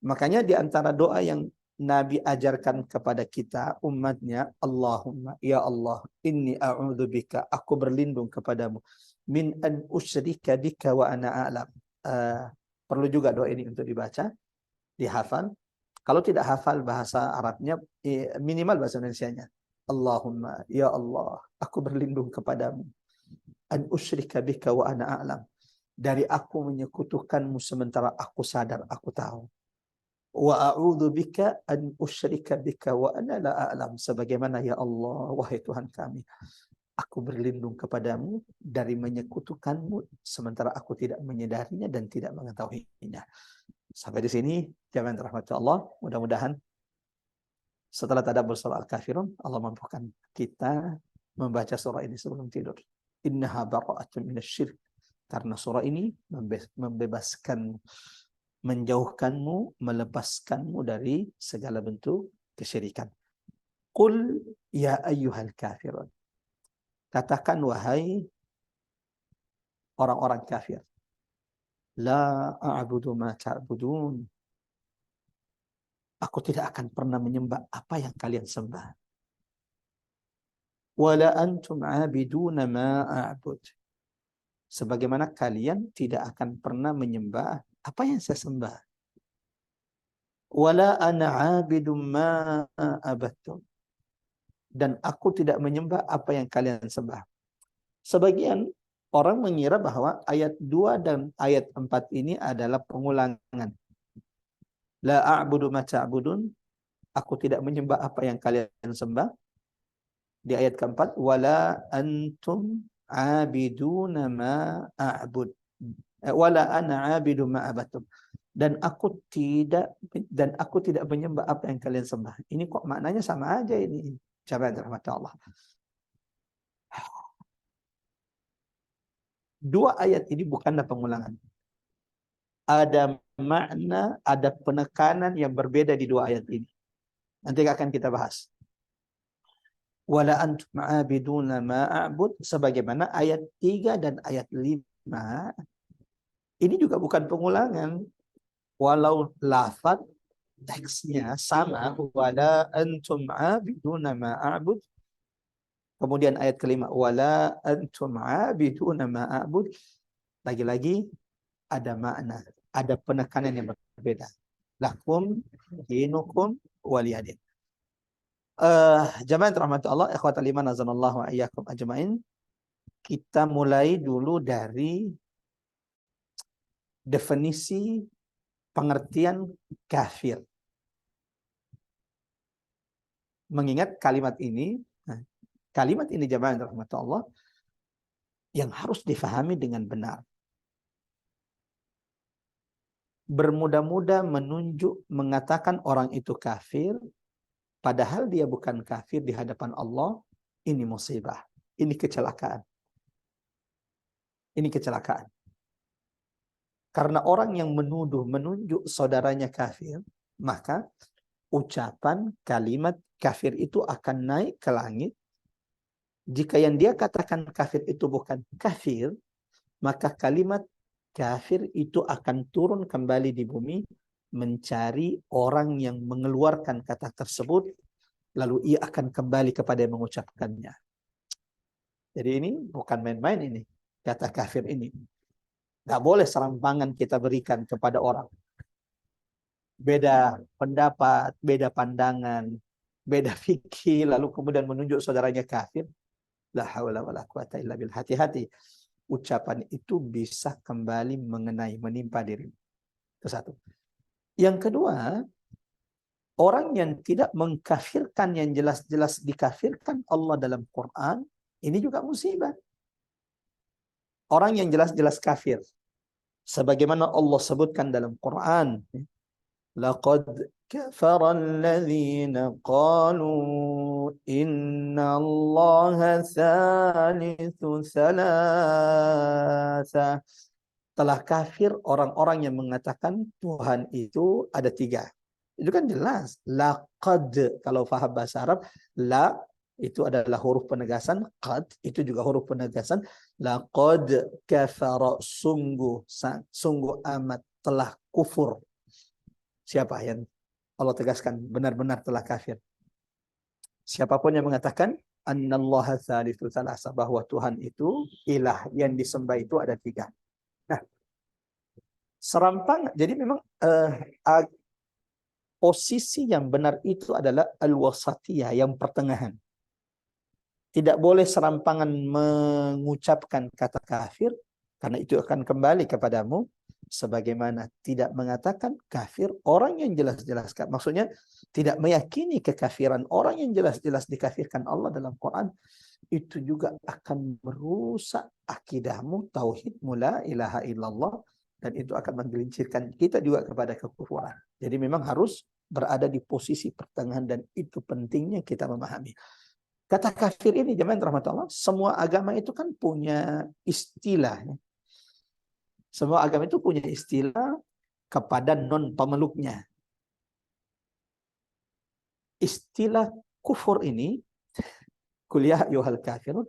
Makanya di antara doa yang Nabi ajarkan kepada kita umatnya, Allahumma ya Allah, inni a'udzubika, aku berlindung kepadamu, min an usyrika bika wa ana a'lam. Perlu juga doa ini untuk dibaca, dihafal. Kalau tidak hafal bahasa Arabnya, minimal bahasa Indonesianya. Allahumma ya Allah, aku berlindung kepadamu, an usyrika bika wa ana a'lam, dari aku menyekutukanmu sementara aku sadar, aku tahu. Wa a'udzu bika an usyrika bika wa ana la a'lam, sebagaimana ya Allah, wahai Tuhan kami, aku berlindung kepadamu dari menyekutukanmu sementara aku tidak menyadarinya dan tidak mengetahuinya. Sampai di sini jangan rahmat Allah. Mudah-mudahan setelah tadabbur surah Al-Kafirun, Allah mampukan kita membaca surah ini sebelum tidur. Innaha bara'atun minasyirik. Karena surah ini membebaskan, menjauhkanmu, melepaskanmu dari segala bentuk kesyirikan. Qul ya ayyuhal kafirun. Katakan wahai orang-orang kafir. La a'budu ma ta'budun. Aku tidak akan pernah menyembah apa yang kalian sembah. Wala antum 'abiduna ma a'bud. Sebagaimana kalian tidak akan pernah menyembah apa yang saya sembah. Wala ana 'abidum ma abattum. Dan aku tidak menyembah apa yang kalian sembah. Sebagian orang mengira bahwa ayat 2 dan ayat 4 ini adalah pengulangan. La a'budu ma ta'budun, aku tidak menyembah apa yang kalian sembah. Di ayat keempat, wala antum 'abiduna ma a'bud. Wala ana 'abidu ma abattum. Dan aku tidak menyembah apa yang kalian sembah. Ini kok maknanya sama aja ini. Coba rahmat Allah. Dua ayat ini bukanlah pengulangan. Ada makna, ada penekanan yang berbeda di dua ayat ini. Nanti akan kita bahas. Wala antum aabiduna ma a'bud, sebagaimana ayat 3 dan ayat 5 ini juga bukan pengulangan. Walau lafaz teksnya sama, wala antum aabiduna ma a'bud. Kemudian ayat kelima, wala antum aabiduna ma a'bud. Lagi-lagi ada makna, ada penekanan yang berbeda. Lakum dinukum waliyadin. Jamaah rahmat Allah, ikhwatal iman azanallahu wa iyyakum ajmain. Kita mulai dulu dari definisi pengertian kafir. Mengingat kalimat ini jamaah rahmat Allah yang harus difahami dengan benar. Bermudah-mudah menunjuk mengatakan orang itu kafir, padahal dia bukan kafir di hadapan Allah, ini musibah, ini kecelakaan. Ini kecelakaan. Karena orang yang menunjuk saudaranya kafir, maka ucapan kalimat kafir itu akan naik ke langit. Jika yang dia katakan kafir itu bukan kafir, maka kalimat kafir itu akan turun kembali di bumi, mencari orang yang mengeluarkan kata tersebut, lalu ia akan kembali kepada yang mengucapkannya. Jadi ini bukan main-main ini, kata kafir ini. Nggak boleh serampangan kita berikan kepada orang. Beda pendapat, beda pandangan, beda fikir, lalu kemudian menunjuk saudaranya kafir. La haula wala quwata illa billah. Hati-hati. Ucapan itu bisa kembali menimpa diri. Itu satu. Yang kedua, orang yang tidak mengkafirkan yang jelas-jelas dikafirkan Allah dalam Quran, ini juga musibah. Orang yang jelas-jelas kafir, sebagaimana Allah sebutkan dalam Quran, laqad kafara alladhina qalu inna Allaha thalithu thalatha. Telah kafir orang-orang yang mengatakan Tuhan itu ada tiga. Itu kan jelas. Laqad, kalau faham bahasa Arab, la itu adalah huruf penegasan, qad itu juga huruf penegasan. Laqad kafara, sungguh amat telah kufur. Siapa yang Allah tegaskan benar-benar telah kafir? Siapapun yang mengatakan annallaha tsalitsu tsalasa, bahwa Tuhan itu ilah, yang disembah itu ada tiga. Nah, serampang. Jadi memang posisi yang benar itu adalah al-wasatiyah, yang pertengahan. Tidak boleh serampangan mengucapkan kata kafir, karena itu akan kembali kepadamu. Sebagaimana tidak mengatakan kafir orang yang jelas-jelas, maksudnya tidak meyakini kekafiran orang yang jelas-jelas dikafirkan Allah dalam Quran, itu juga akan merusak akidahmu, tauhidmu la ilaha illallah, dan itu akan menggelincirkan kita juga kepada kekufuran. Jadi memang harus berada di posisi pertengahan, dan itu pentingnya kita memahami. Kata kafir ini, jemaah rahmatullah, semua agama itu kan punya istilah. Semua agama itu punya istilah kepada non-pemeluknya. Istilah kufur ini, kuliah yuhal kafirun,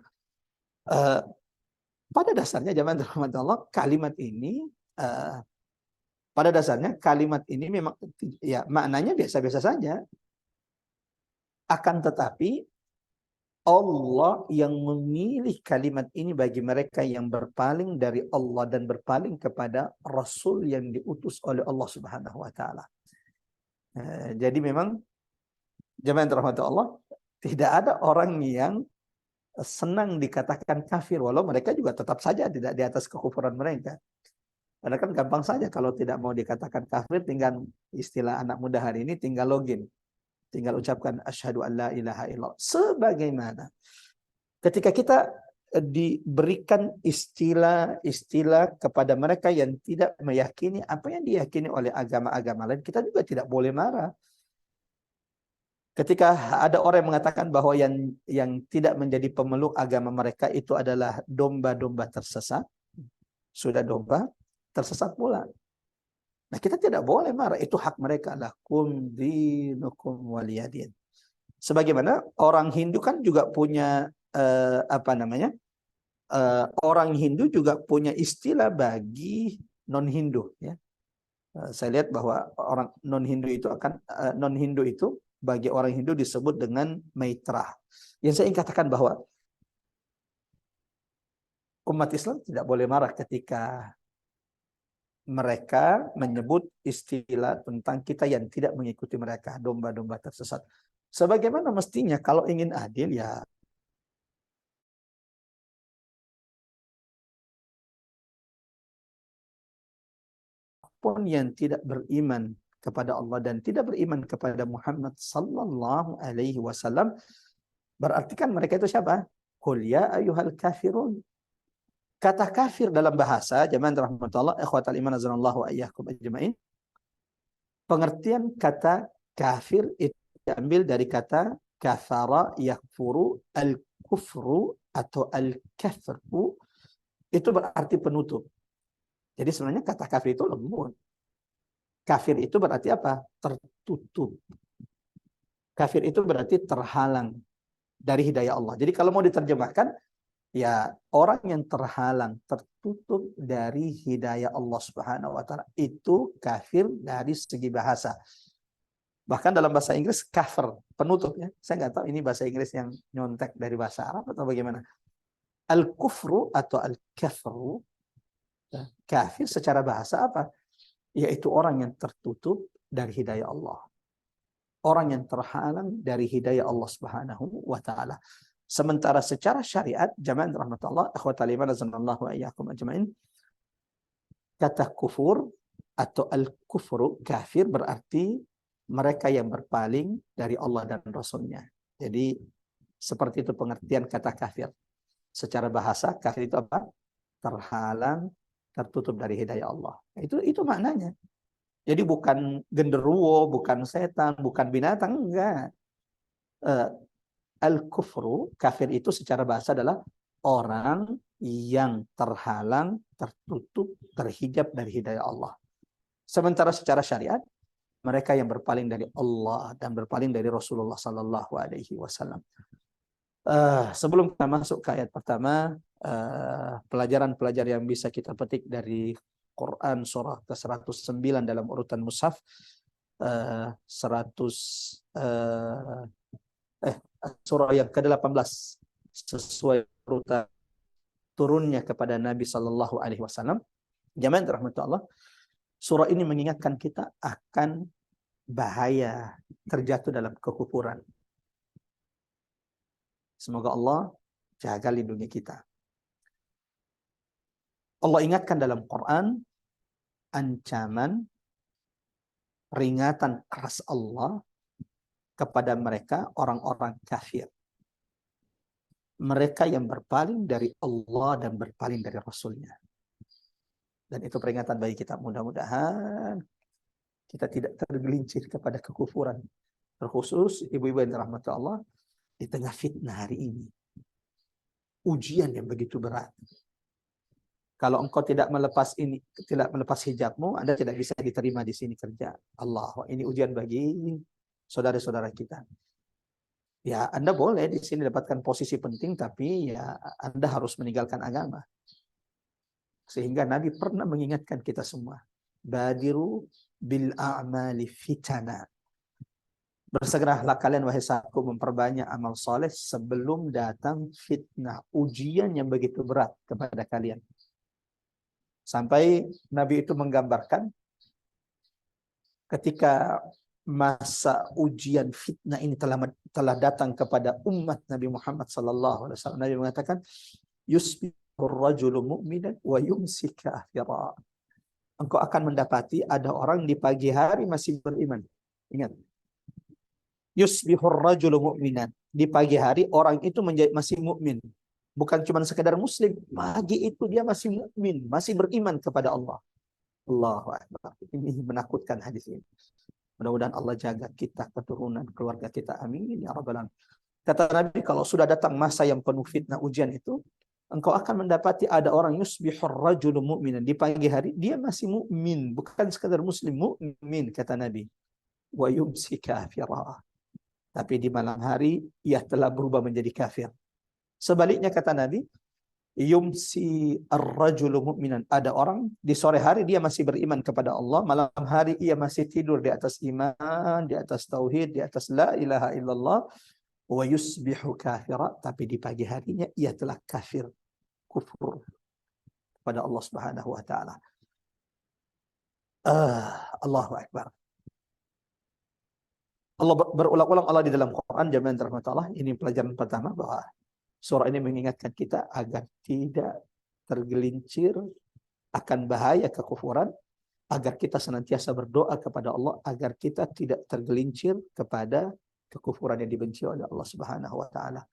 pada dasarnya jemaah rahmatullah, kalimat ini pada dasarnya kalimat ini memang ya maknanya biasa-biasa saja. Akan tetapi Allah yang memilih kalimat ini bagi mereka yang berpaling dari Allah dan berpaling kepada Rasul yang diutus oleh Allah Subhanahu wa taala. Jadi memang jemaah rahmatullah Allah, tidak ada orang yang senang dikatakan kafir, walau mereka juga tetap saja tidak di atas kekufuran mereka. Karena kan gampang saja kalau tidak mau dikatakan kafir, tinggal istilah anak muda hari ini, tinggal login. Tinggal ucapkan asyhadu an la ilaha illallah. Sebagaimana ketika kita diberikan istilah-istilah kepada mereka yang tidak meyakini apa yang diyakini oleh agama-agama lain, kita juga tidak boleh marah. Ketika ada orang yang mengatakan bahwa yang tidak menjadi pemeluk agama mereka itu adalah domba-domba tersesat, sudah domba tersesat pula. Nah, kita tidak boleh marah, itu hak mereka. Lakum dinukum waliyadin. Sebagaimana orang Hindu kan juga punya orang Hindu juga punya istilah bagi non-Hindu, ya. Saya lihat bahwa orang non-Hindu itu bagi orang Hindu disebut dengan Maitra. Yang saya ingin katakan bahwa umat Islam tidak boleh marah ketika mereka menyebut istilah tentang kita yang tidak mengikuti mereka, domba-domba tersesat. Sebagaimana mestinya kalau ingin adil, ya pun yang tidak beriman kepada Allah dan tidak beriman kepada Muhammad sallallahu alaihi wasallam, berarti kan mereka itu siapa? Qul ya ayyuhal kafirun. Kata kafir dalam bahasa, jamaah rahmatullah, ikhwatal iman azanallahu wa iyyakum ajmain. Pengertian kata kafir itu diambil dari kata kafara yakfuru, al-kufru atau al-kafru, itu berarti penutup. Jadi sebenarnya kata kafir itu lembut. Kafir itu berarti apa? Tertutup. Kafir itu berarti terhalang dari hidayah Allah. Jadi kalau mau diterjemahkan, ya orang yang terhalang, tertutup dari hidayah Allah Subhanahu wa taala, itu kafir dari segi bahasa. Bahkan dalam bahasa Inggris kafir, penutup, ya. Saya nggak tahu ini bahasa Inggris yang nyontek dari bahasa Arab atau bagaimana. Al-kufru atau al-kafru, kafir secara bahasa apa? Yaitu orang yang tertutup dari hidayah Allah. Orang yang terhalang dari hidayah Allah Subhanahu wa taala. Sementara secara syariat, jamaah rahmatullah, akhwatal iman azanallahu wa iyyakum ajmain, kata kufur atau al-kufru, kafir, berarti mereka yang berpaling dari Allah dan Rasulnya. Jadi seperti itu pengertian kata kafir. Secara bahasa, kafir itu apa? Terhalang, tertutup dari hidayah Allah. Itu maknanya. Jadi bukan genderuwo, bukan setan, bukan binatang, enggak. Al-kufru, kafir itu secara bahasa adalah orang yang terhalang, tertutup, terhijab dari hidayah Allah. Sementara secara syariat, mereka yang berpaling dari Allah dan berpaling dari Rasulullah Sallallahu Alaihi Wasallam. Sebelum kita masuk ke ayat pertama, pelajaran-pelajaran yang bisa kita petik dari Quran surah ke-109 dalam urutan mushaf, 100 surah yang ke-18 sesuai urutan turunnya kepada Nabi Sallallahu Alaihi Wasallam. Jamaah rahmatullah, surah ini mengingatkan kita akan bahaya terjatuh dalam kekufuran. Semoga Allah jaga lindungi kita. Allah ingatkan dalam Quran ancaman, peringatan keras Allah kepada mereka orang-orang kafir. Mereka yang berpaling dari Allah dan berpaling dari Rasulnya. Dan itu peringatan bagi kita. Mudah-mudahan kita tidak tergelincir kepada kekufuran. Terkhusus ibu-ibu yang dirahmati Allah di tengah fitnah hari ini. Ujian yang begitu berat. Kalau engkau tidak melepas hijabmu, Anda tidak bisa diterima di sini kerja. Allah, ini ujian bagi saudara-saudara kita. Ya, Anda boleh di sini dapatkan posisi penting, tapi ya Anda harus meninggalkan agama. Sehingga Nabi pernah mengingatkan kita semua. Badiru bil a'mali fitana. Bersegeralah kalian wahai sahabatku memperbanyak amal soleh sebelum datang fitnah, ujian yang begitu berat kepada kalian. Sampai Nabi itu menggambarkan ketika masa ujian fitnah ini telah datang kepada umat Nabi Muhammad sallallahu alaihi wasallam. Nabi mengatakan yusbihur rajulu mu'minan wa yumsi kafira. Engkau akan mendapati ada orang di pagi hari masih beriman. Ingat. Yusbihur rajulu mu'minan. Di pagi hari orang itu masih mukmin. Bukan cuma sekedar muslim, pagi itu dia masih mukmin, masih beriman kepada Allah. Allahu Akbar. Ini menakutkan hadis ini. Mudah-mudahan Allah jaga kita, keturunan, keluarga kita. Amin ya rabbal alamin. Kata Nabi, kalau sudah datang masa yang penuh fitnah ujian itu, engkau akan mendapati ada orang yusbihur rajulu mu'minan, di pagi hari dia masih mukmin, bukan sekadar muslim, mukmin kata Nabi. Wa yumsi kafira. Tapi di malam hari ia telah berubah menjadi kafir. Sebaliknya kata Nabi, yumsi ar-rajulu mu'minan. Ada orang di sore hari dia masih beriman kepada Allah, malam hari ia masih tidur di atas iman, di atas tauhid, di atas la ilaha illallah. Wa yusbihu kafira. Tapi di pagi harinya ia telah kafir, kufur pada Allah Subhanahu wa taala. Allahu akbar. Allah berulang-ulang Allah di dalam Quran, jamaah rahmat Allah. Ini pelajaran pertama bahwa surah ini mengingatkan kita agar tidak tergelincir akan bahaya kekufuran, agar kita senantiasa berdoa kepada Allah agar kita tidak tergelincir kepada kekufuran yang dibenci oleh Allah Subhanahu wa taala.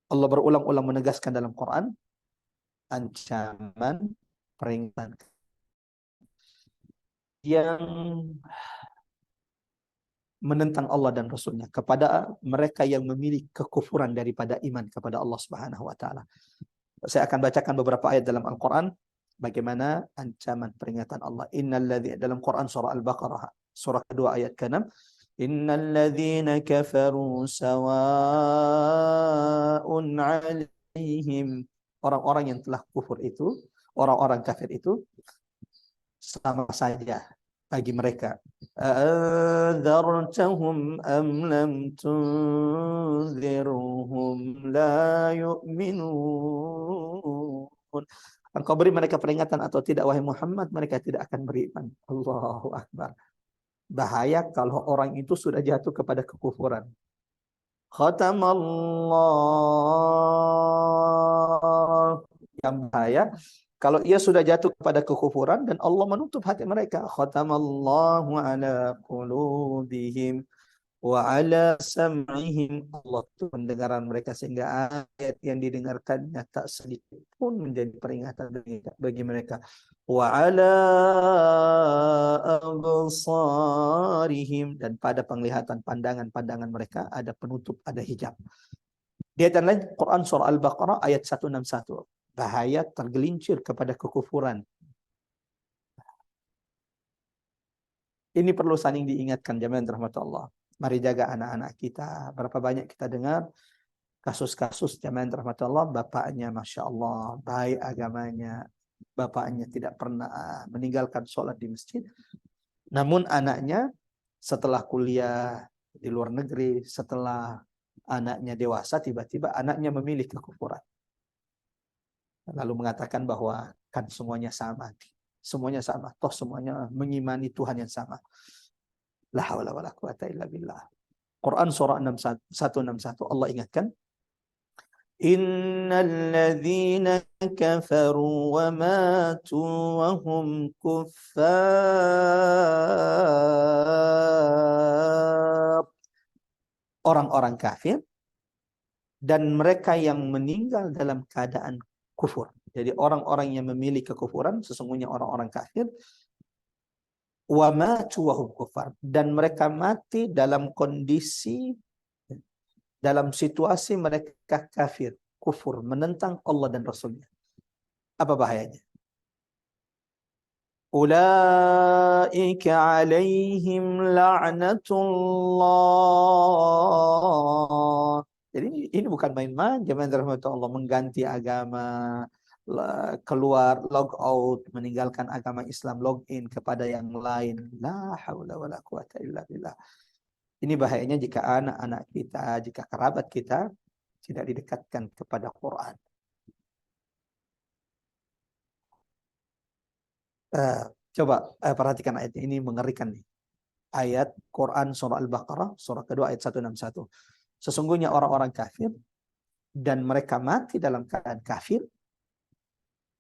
Allah berulang-ulang menegaskan dalam Quran ancaman, peringatan yang menentang Allah dan Rasulnya kepada mereka yang memilih kekufuran daripada iman kepada Allah Subhanahu wa taala. Saya akan bacakan beberapa ayat dalam Al-Quran bagaimana ancaman peringatan Allah. Dalam Quran surah Al-Baqarah surah kedua ayat ke-6, innal ladzina kafaru sawa'un 'alaihim, orang-orang yang telah kufur itu, orang-orang kafir itu sama saja bagi mereka. Anzartahum am lam tunzirhum la yu'minun. Engkau beri mereka peringatan atau tidak wahai Muhammad, mereka tidak akan beriman. Allahu akbar. Bahaya kalau orang itu sudah jatuh kepada kekufuran. Khatamallah. Yang bahaya kalau ia sudah jatuh kepada kekufuran dan Allah menutup hati mereka. Khatamallahu ala qulubihim wa ala sam'ihim. Allah tuh pendengaran mereka sehingga ayat yang didengarkannya tak sedikit pun menjadi peringatan bagi mereka. Wa ala absarihim, dan pada penglihatan pandangan-pandangan mereka ada penutup, ada hijab. Di ayat lain Quran surah Al-Baqarah ayat 161. Bahaya tergelincir kepada kekufuran. Ini perlu saling diingatkan jemaah rahmat Allah. Mari jaga anak-anak kita. Berapa banyak kita dengar kasus-kasus jemaah rahmat Allah, bapaknya Masya Allah baik agamanya, bapaknya tidak pernah meninggalkan sholat di masjid, namun anaknya setelah kuliah di luar negeri, setelah anaknya dewasa, tiba-tiba anaknya memilih kekufuran. Lalu mengatakan bahwa kan semuanya sama. Semuanya sama. Toh semuanya mengimani Tuhan yang sama. La haula wala quwata illa billah. Quran surah 161 Allah ingatkan, innal ladzina kafaru wa matu wa hum kuffar. Orang-orang kafir dan mereka yang meninggal dalam keadaan kufur. Jadi orang-orang yang memilih kekufuran sesungguhnya orang-orang kafir. Wa matu wa hum kuffar, dan mereka mati dalam kondisi, dalam situasi mereka kafir, kufur, menentang Allah dan Rasulnya. Apa bahayanya? Ulaika alaihim la'natullah. Jadi ini bukan main-main, jemaah rahmatullah, Allah mengganti agama, keluar, log out, meninggalkan agama Islam, login kepada yang lain. La haula wala quwata illa billah. Ini bahayanya jika anak-anak kita, jika kerabat kita tidak didekatkan kepada Quran. Coba perhatikan ayat ini, mengerikan nih. Ayat Quran surah Al-Baqarah, surah kedua ayat 161. Sesungguhnya orang-orang kafir dan mereka mati dalam keadaan kafir.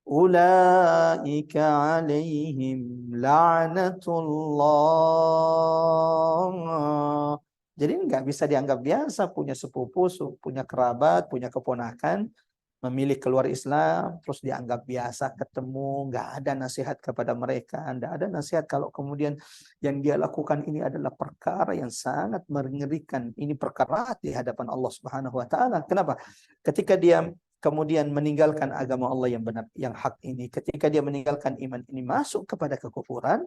Ulaika alaihim la'natullah. Jadi nggak bisa dianggap biasa punya sepupu, punya kerabat, punya keponakan memilih keluar Islam, terus dianggap biasa ketemu, nggak ada nasihat kepada mereka, nggak ada nasihat kalau kemudian yang dia lakukan ini adalah perkara yang sangat mengerikan, ini perkara di hadapan Allah Subhanahu Wa Taala. Kenapa? Ketika dia kemudian meninggalkan agama Allah yang benar, yang hak ini, ketika dia meninggalkan iman ini, masuk kepada kekufuran,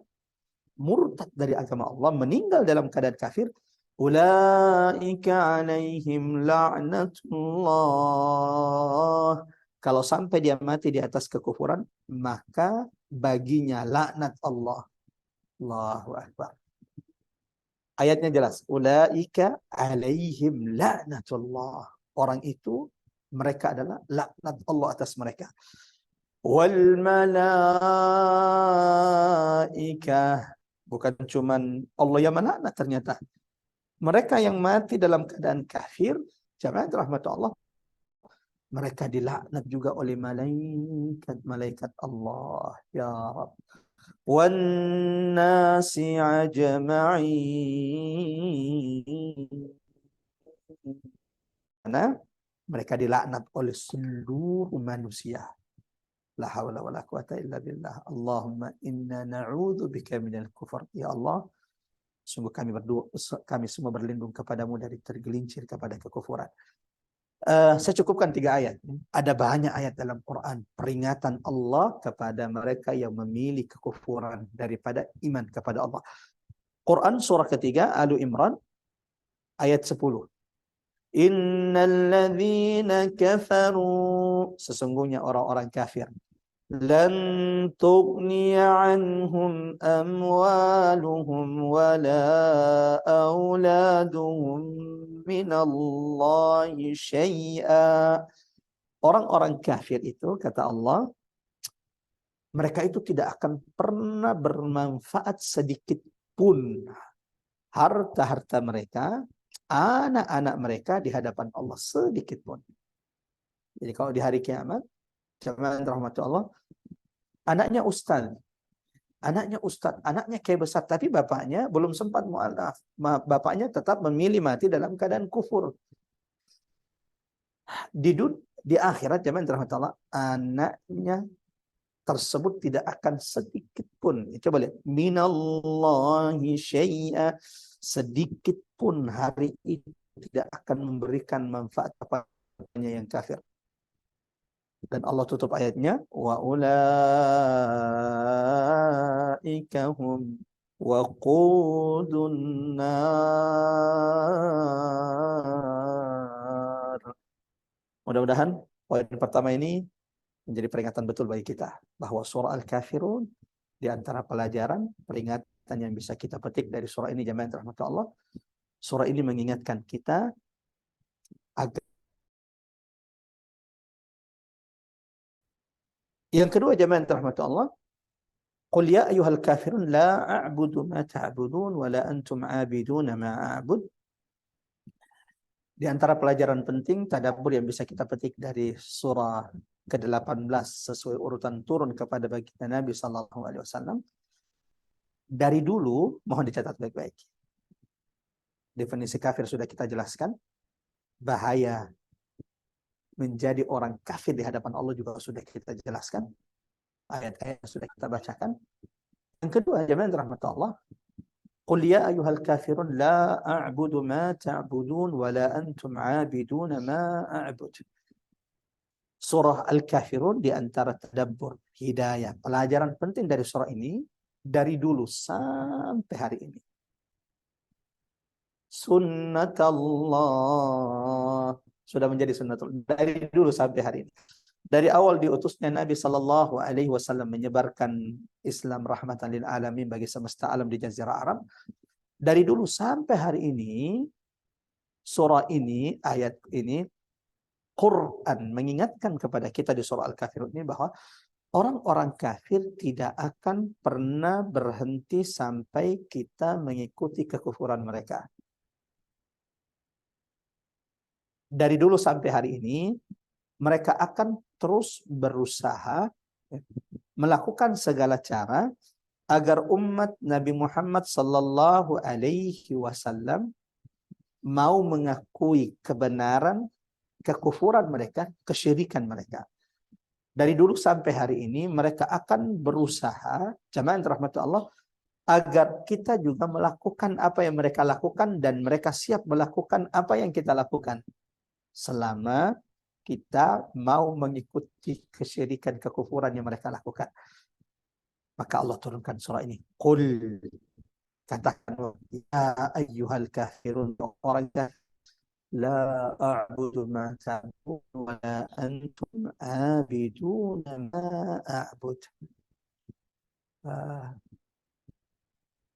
murtad dari agama Allah, meninggal dalam keadaan kafir, ulaika alaihim la'natullah. Kalau sampai dia mati di atas kekufuran, maka baginya laknat Allah. Allahu Akbar. Ayatnya jelas. Ulaika alaihim la'natullah. Orang itu, mereka adalah laknat Allah atas mereka. Wal malaikah. Bukan cuman Allah yang melaknat ternyata. Mereka yang mati dalam keadaan kafir, jamaah rahmat Allah, mereka dilaknat juga oleh malaikat Allah. Ya Rabb. Wan nasi ajma'in. Karena mereka dilaknat oleh seluruh manusia. La haula wala quwata illa billah. Allahumma inna na'udzubika minal kufur. Ya Allah, sungguh kami semua berlindung kepadamu dari tergelincir kepada kekufuran. Saya cukupkan 3 ayat. Ada banyak ayat dalam Quran peringatan Allah kepada mereka yang memilih kekufuran daripada iman kepada Allah. Quran surah ketiga Ali Imran ayat 10. Innal ladzina kafaru, sesungguhnya orang-orang kafir, lan tughniya anhum amwaluhum wala auladuhum minallahi syai'a. Orang-orang kafir itu, kata Allah, mereka itu tidak akan pernah bermanfaat sedikit pun harta-harta mereka, anak-anak mereka di hadapan Allah sedikit pun. Jadi kalau di hari kiamat, jemaah rahmatullah, anaknya ustaz, anaknya kayak besar, tapi bapaknya belum sempat mu'alaf. Bapaknya tetap memilih mati dalam keadaan kufur. Di akhirat, jemaah rahmatullah, anaknya tersebut tidak akan sedikit pun, coba lihat, minallahi syai'a, sedikit pun hari itu tidak akan memberikan manfaat kepadanya yang kafir. Dan Allah tutup ayatnya, wa ulaika hum waqudun nar. Mudah-mudahan poin pertama ini menjadi peringatan betul bagi kita bahwa surah Al-Kafirun di antara pelajaran peringatan yang bisa kita petik dari surah ini, jemaah rahmat Allah, surah ini mengingatkan kita agar. Yang kedua, jemaah rahmat Allah, qul ya ayyuhal kafirun la a'budu ma ta'budun wa la antum 'abiduna ma a'bud. Di antara pelajaran penting tadabbur yang bisa kita petik dari surah ke-18 sesuai urutan turun kepada baginda Nabi sallallahu alaihi wasallam. Dari dulu, mohon dicatat baik-baik. Definisi kafir sudah kita jelaskan. Bahaya menjadi orang kafir di hadapan Allah juga sudah kita jelaskan. Ayat-ayat sudah kita bacakan. Yang kedua, jemaah rahmat Allah, qul ya ayyuhal kafirun la a'budu ma ta'budun wa la antum 'abiduna ma a'bud. Surah Al-Kafirun di antara tadabbur, hidayah, pelajaran penting dari surah ini dari dulu sampai hari ini. Sunnatullah, sudah menjadi sunnatullah dari dulu sampai hari ini. Dari awal diutusnya Nabi sallallahu alaihi wasallam menyebarkan Islam rahmatan lil alamin bagi semesta alam di jazirah Arab. Dari dulu sampai hari ini, surah ini, ayat ini, Quran mengingatkan kepada kita di surah Al-Kafirun ini bahwa orang-orang kafir tidak akan pernah berhenti sampai kita mengikuti kekufuran mereka. Dari dulu sampai hari ini, mereka akan terus berusaha melakukan segala cara agar umat Nabi Muhammad sallallahu alaihi wasallam mau mengakui kebenaran kekufuran mereka, kesyirikan mereka. Dari dulu sampai hari ini mereka akan berusaha, jamaah yang dirahmati Allah, agar kita juga melakukan apa yang mereka lakukan dan mereka siap melakukan apa yang kita lakukan. Selama kita mau mengikuti kesyirikan, kekufuran yang mereka lakukan. Maka Allah turunkan surah ini. Qul, katakan, ya ayyuhal kafirun, orang kafir, la a'budu ma ta'budun wa la antum abiduna ma a'bud.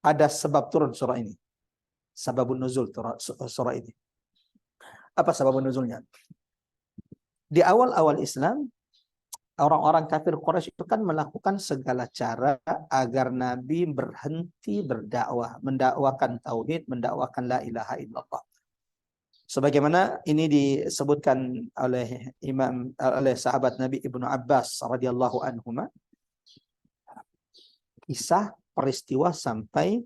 Ada sebab turun surah ini. Sababun nuzul surah ini. Apa sababun nuzulnya? Di awal-awal Islam, orang-orang kafir Quraisy itu kan melakukan segala cara agar Nabi berhenti berdakwah, mendakwakan tauhid, mendakwakan la ilaha illallah. Sebagaimana ini disebutkan oleh sahabat Nabi Ibnu Abbas radhiyallahu anhuma, kisah peristiwa sampai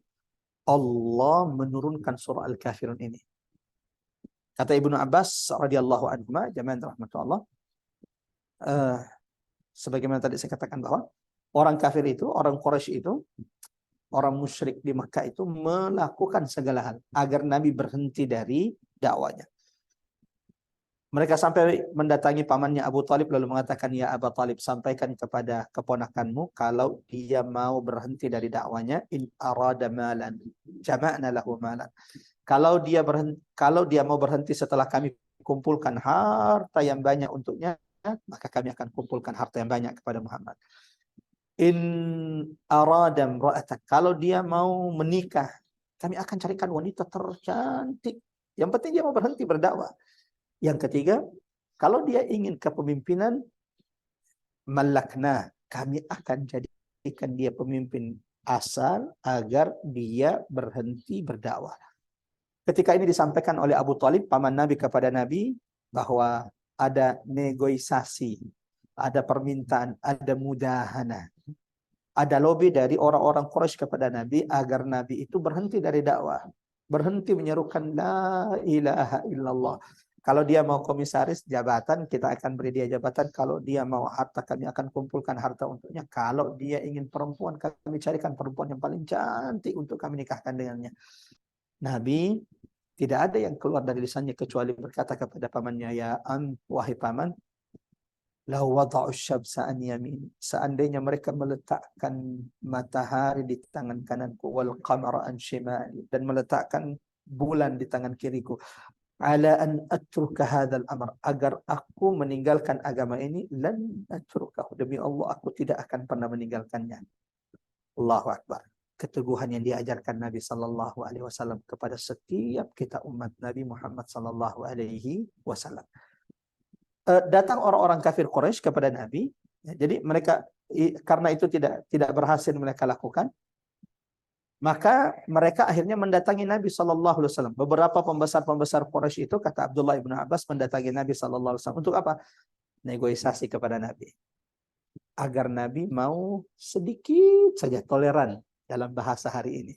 Allah menurunkan surah Al-Kafirun ini. Kata Ibnu Abbas radhiyallahu anhuma, jamaah rahmatullah, sebagaimana tadi saya katakan bahwa orang kafir itu, orang Quraisy itu, orang musyrik di Makkah itu melakukan segala hal agar Nabi berhenti dari dakwanya. Mereka sampai mendatangi pamannya Abu Talib lalu mengatakan, ya Abu Talib, sampaikan kepada keponakanmu kalau dia mau berhenti dari dakwanya, in arada malan jama'na lahu malan. Kalau dia mau berhenti setelah kami kumpulkan harta yang banyak untuknya, maka kami akan kumpulkan harta yang banyak kepada Muhammad. In arada imra'atak, kalau dia mau menikah, kami akan carikan wanita tercantik. Yang penting dia mau berhenti berdakwah. Yang ketiga, kalau dia ingin kepemimpinan, malakna, kami akan jadikan dia pemimpin asal agar dia berhenti berdakwah. Ketika ini disampaikan oleh Abu Talib, paman Nabi kepada Nabi, bahwa ada negosiasi, ada permintaan, ada mudahana, ada lobby dari orang-orang Quraisy kepada Nabi agar Nabi itu berhenti dari dakwah, berhenti menyerukan la ilaha illallah. Kalau dia mau komisaris jabatan, kita akan beri dia jabatan. Kalau dia mau harta, kami akan kumpulkan harta untuknya. Kalau dia ingin perempuan, kami carikan perempuan yang paling cantik untuk kami nikahkan dengannya. Nabi tidak ada yang keluar dari lisannya kecuali berkata kepada pamannya, ya wahai paman, lau wada'u syamsa an yamin, seandainya mereka meletakkan matahari di tangan kananku, wal qamara an shimali, dan meletakkan bulan di tangan kiriku, ala an atruka hadzal amr, agar aku meninggalkan agama ini, lan atrukahu, demi Allah aku tidak akan pernah meninggalkannya. Allahu akbar. Keteguhan yang diajarkan Nabi sallallahu alaihi wasallam kepada setiap kita umat Nabi Muhammad sallallahu alaihi wasallam. Datang orang-orang kafir Quraisy kepada Nabi, jadi mereka karena itu tidak berhasil mereka lakukan, maka mereka akhirnya mendatangi Nabi sallallahu alaihi wasallam. Beberapa pembesar-pembesar Quraisy itu, kata Abdullah ibnu Abbas, mendatangi Nabi sallallahu alaihi wasallam untuk apa? Negosiasi kepada Nabi, agar Nabi mau sedikit saja toleran dalam bahasa hari ini.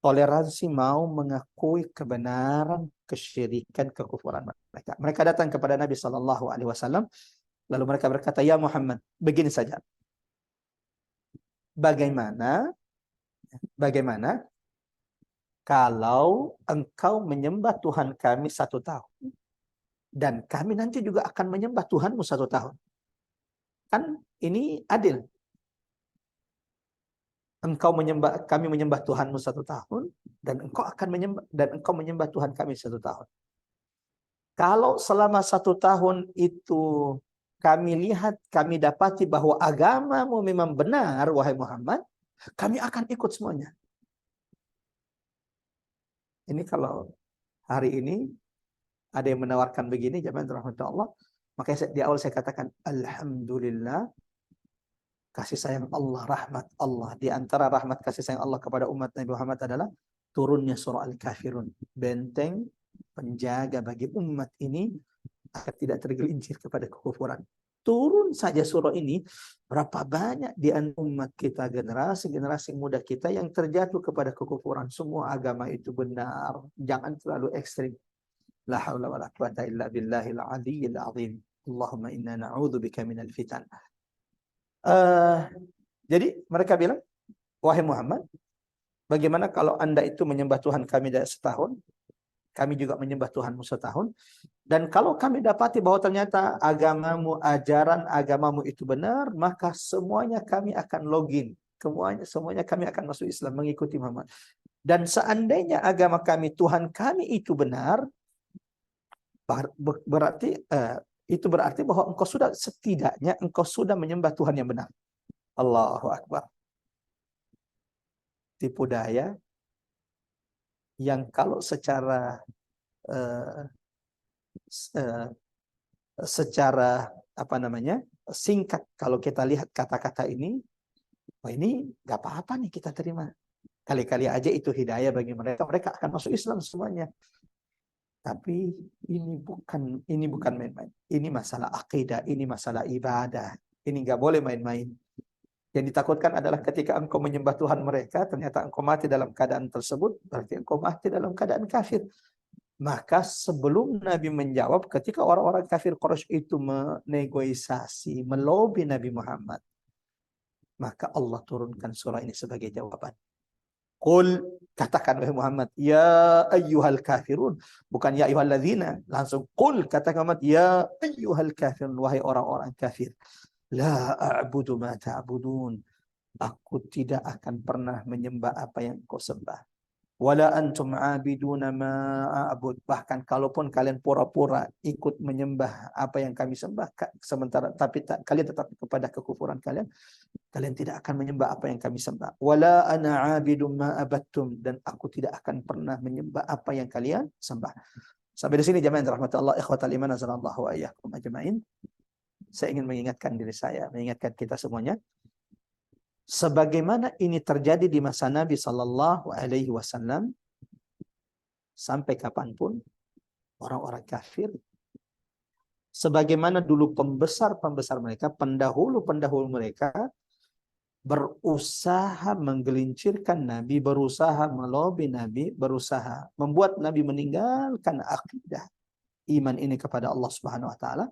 Toleransi, mau mengakui kebenaran kesyirikan, kekufuran mereka. Mereka datang kepada Nabi sallallahu alaihi wasallam, lalu mereka berkata, ya Muhammad, begini saja. Bagaimana kalau engkau menyembah Tuhan kami 1 tahun dan kami nanti juga akan menyembah Tuhanmu 1 tahun? Kan ini adil. Kami menyembah Tuhanmu 1 tahun dan engkau menyembah Tuhan kami 1 tahun. Kalau selama 1 tahun itu kami dapati bahwa agamamu memang benar, wahai Muhammad, kami akan ikut semuanya. Ini kalau hari ini ada yang menawarkan begini, jamaah rahmatullah Allah, makanya di awal saya katakan alhamdulillah, kasih sayang Allah, rahmat Allah. Di antara rahmat kasih sayang Allah kepada umat Nabi Muhammad adalah turunnya surah Al-Kafirun, benteng penjaga bagi umat ini agar tidak tergelincir kepada kekufuran. Turun saja surah ini, berapa banyak di umat kita, generasi muda kita yang terjatuh kepada kekufuran. Semua agama itu benar, jangan terlalu ekstrim. La haula wala quwata illa billahil aliyyil azim. Allahumma inna na'udzubika minal fitan. Jadi mereka bilang, wahai Muhammad, bagaimana kalau Anda itu menyembah Tuhan kami setahun, kami juga menyembah Tuhanmu setahun, dan kalau kami dapati bahwa ternyata agamamu, ajaran agamamu itu benar, maka semuanya kami akan login, semuanya kami akan masuk Islam, mengikuti Muhammad. Dan seandainya agama kami, Tuhan kami itu benar, berarti itu berarti bahwa setidaknya engkau sudah menyembah Tuhan yang benar. Allahu Akbar. Tipu daya yang kalau secara singkat, kalau kita lihat kata-kata ini, oh ini nggak apa-apa nih kita terima. Kali-kali aja itu hidayah bagi mereka, mereka akan masuk Islam semuanya. Tapi ini bukan main-main. Ini masalah akidah, ini masalah ibadah. Ini nggak boleh main-main. Yang ditakutkan adalah ketika engkau menyembah Tuhan mereka, ternyata engkau mati dalam keadaan tersebut, berarti engkau mati dalam keadaan kafir. Maka sebelum Nabi menjawab, ketika orang-orang kafir Quraisy itu menegosiasi, melobi Nabi Muhammad, maka Allah turunkan surah ini sebagai jawaban. Qul, katakan wahai Muhammad, ya ayyuhal kafirun, bukan ya ayyuhal ladzina, langsung qul, katakan Muhammad, ya ayyuhal kafirun, wahai orang-orang kafir, la a'budu ma ta'budun, aku tidak akan pernah menyembah apa yang kau sembah. Wala antum 'abiduna ma a'bud, bahkan kalaupun kalian pura-pura ikut menyembah apa yang kami sembah, sementara kalian tetap kepada kekufuran kalian, kalian tidak akan menyembah apa yang kami sembah. Wala ana 'abidum ma abattum, dan aku tidak akan pernah menyembah apa yang kalian sembah. Sampai di sini jemaah rahmat Allah, ikhwatal iman azallahu wa iyyakum ajmain. Saya ingin mengingatkan diri saya, mengingatkan kita semuanya, sebagaimana ini terjadi di masa Nabi Sallallahu Alaihi Wasallam, sampai kapanpun orang-orang kafir, sebagaimana dulu pembesar-pembesar mereka, pendahulu-pendahulu mereka, berusaha menggelincirkan Nabi, berusaha melobi Nabi, berusaha membuat Nabi meninggalkan akidah iman ini kepada Allah Subhanahu Wa Taala.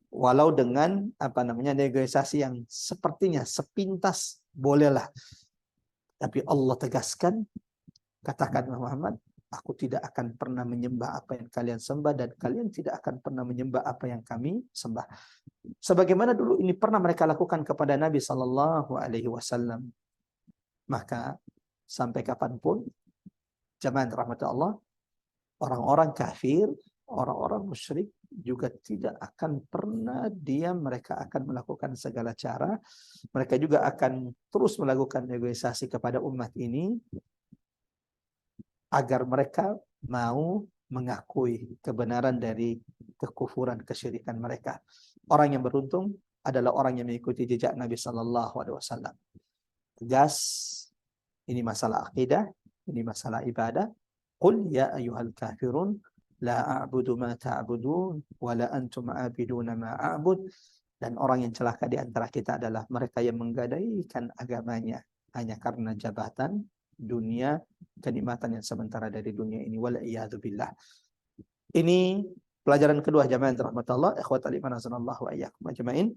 Walau dengan negosiasi yang sepertinya sepintas bolehlah, tapi Allah tegaskan, katakan Muhammad, aku tidak akan pernah menyembah apa yang kalian sembah, dan kalian tidak akan pernah menyembah apa yang kami sembah. Sebagaimana dulu ini pernah mereka lakukan kepada Nabi Sallallahu Alaihi Wasallam. Maka sampai kapanpun, jemaah rahmat Allah, orang-orang kafir, orang-orang musyrik juga tidak akan pernah diam. Mereka akan melakukan segala cara. Mereka juga akan terus melakukan negosiasi kepada umat ini agar mereka mau mengakui kebenaran dari kekufuran, kesyirikan mereka. Orang yang beruntung adalah orang yang mengikuti jejak Nabi Sallallahu Alaihi Wasallam. Tegas, ini masalah akidah, ini masalah ibadah. Qul ya ayyuhal kafirun, la a'budu ma ta'budun, wa la antum 'abiduna ma a'bud. Dan orang yang celaka di antara kita adalah mereka yang menggadaikan agamanya hanya karena jabatan, dunia, kenikmatan yang sementara dari dunia ini. Wal iyadu billah. Ini pelajaran kedua jemaah rahmatullah, ikhwatal iman azanallahu wa iyyakum ajmain.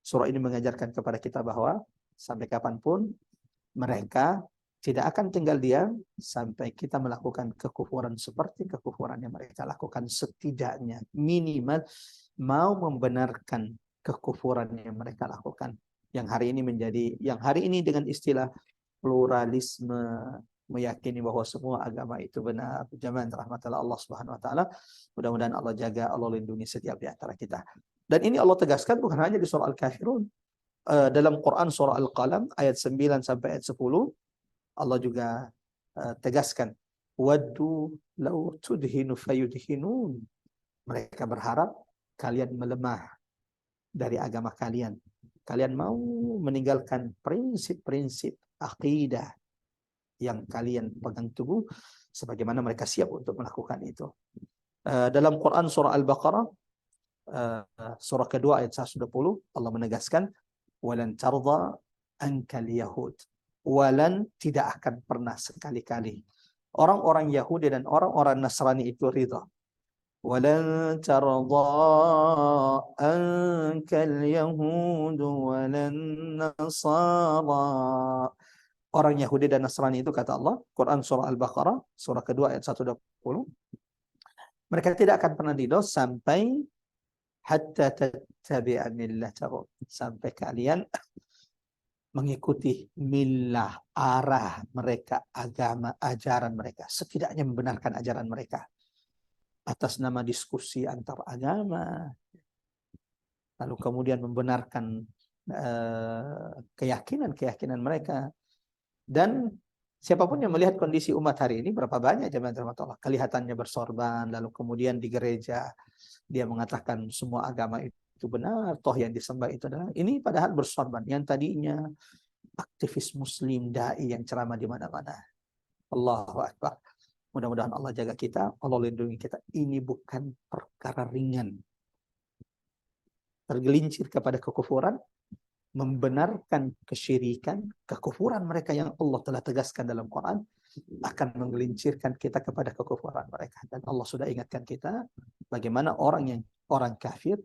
Surah ini mengajarkan kepada kita bahwa sampai kapanpun mereka tidak akan tinggal diam sampai kita melakukan kekufuran seperti kekufuran yang mereka lakukan. Setidaknya minimal mau membenarkan kekufuran yang mereka lakukan. Yang hari ini dengan istilah pluralisme, meyakini bahwa semua agama itu benar. Jemaah rahmatullah Allah Subhanahu Wa Taala. Mudah-mudahan Allah jaga, Allah lindungi setiap di antara kita. Dan ini Allah tegaskan bukan hanya di surah Al-Kafirun. Dalam Quran surah Al-Qalam ayat 9 sampai ayat 10. Allah juga tegaskan, waddu law tudhinu fayudhinun. Mereka berharap kalian melemah dari agama kalian. Kalian mau meninggalkan prinsip-prinsip akidah yang kalian pegang teguh, sebagaimana mereka siap untuk melakukan itu. Dalam Quran surah Al-Baqarah surah kedua ayat 120, Allah menegaskan, walan tarda ankal yahud. Walan, tidak akan pernah sekali-kali orang-orang Yahudi dan orang-orang Nasrani itu ridha. Walan tarda ankal yahud walan nasara. Orang Yahudi dan Nasrani itu kata Allah, Quran surah Al-Baqarah, surah kedua ayat 120. Mereka tidak akan pernah ridho sampai hatta tattabi'a millatahum, sampai kalian mengikuti millah, arah mereka, agama, ajaran mereka, setidaknya membenarkan ajaran mereka atas nama diskusi antar agama, lalu kemudian membenarkan keyakinan-keyakinan mereka. Dan siapapun yang melihat kondisi umat hari ini, berapa banyak jemaah Allah kelihatannya bersorban, lalu kemudian di gereja dia mengatakan semua agama itu benar, toh yang disembah itu adalah ini, padahal bersorban yang tadinya aktivis muslim, dai yang ceramah di mana-mana. Allahu Akbar. Mudah-mudahan Allah jaga kita, Allah lindungi kita. Ini bukan perkara ringan. Tergelincir kepada kekufuran, membenarkan kesyirikan, kekufuran mereka yang Allah telah tegaskan dalam Quran, akan menggelincirkan kita kepada kekufuran mereka. Dan Allah sudah ingatkan kita bagaimana orang kafir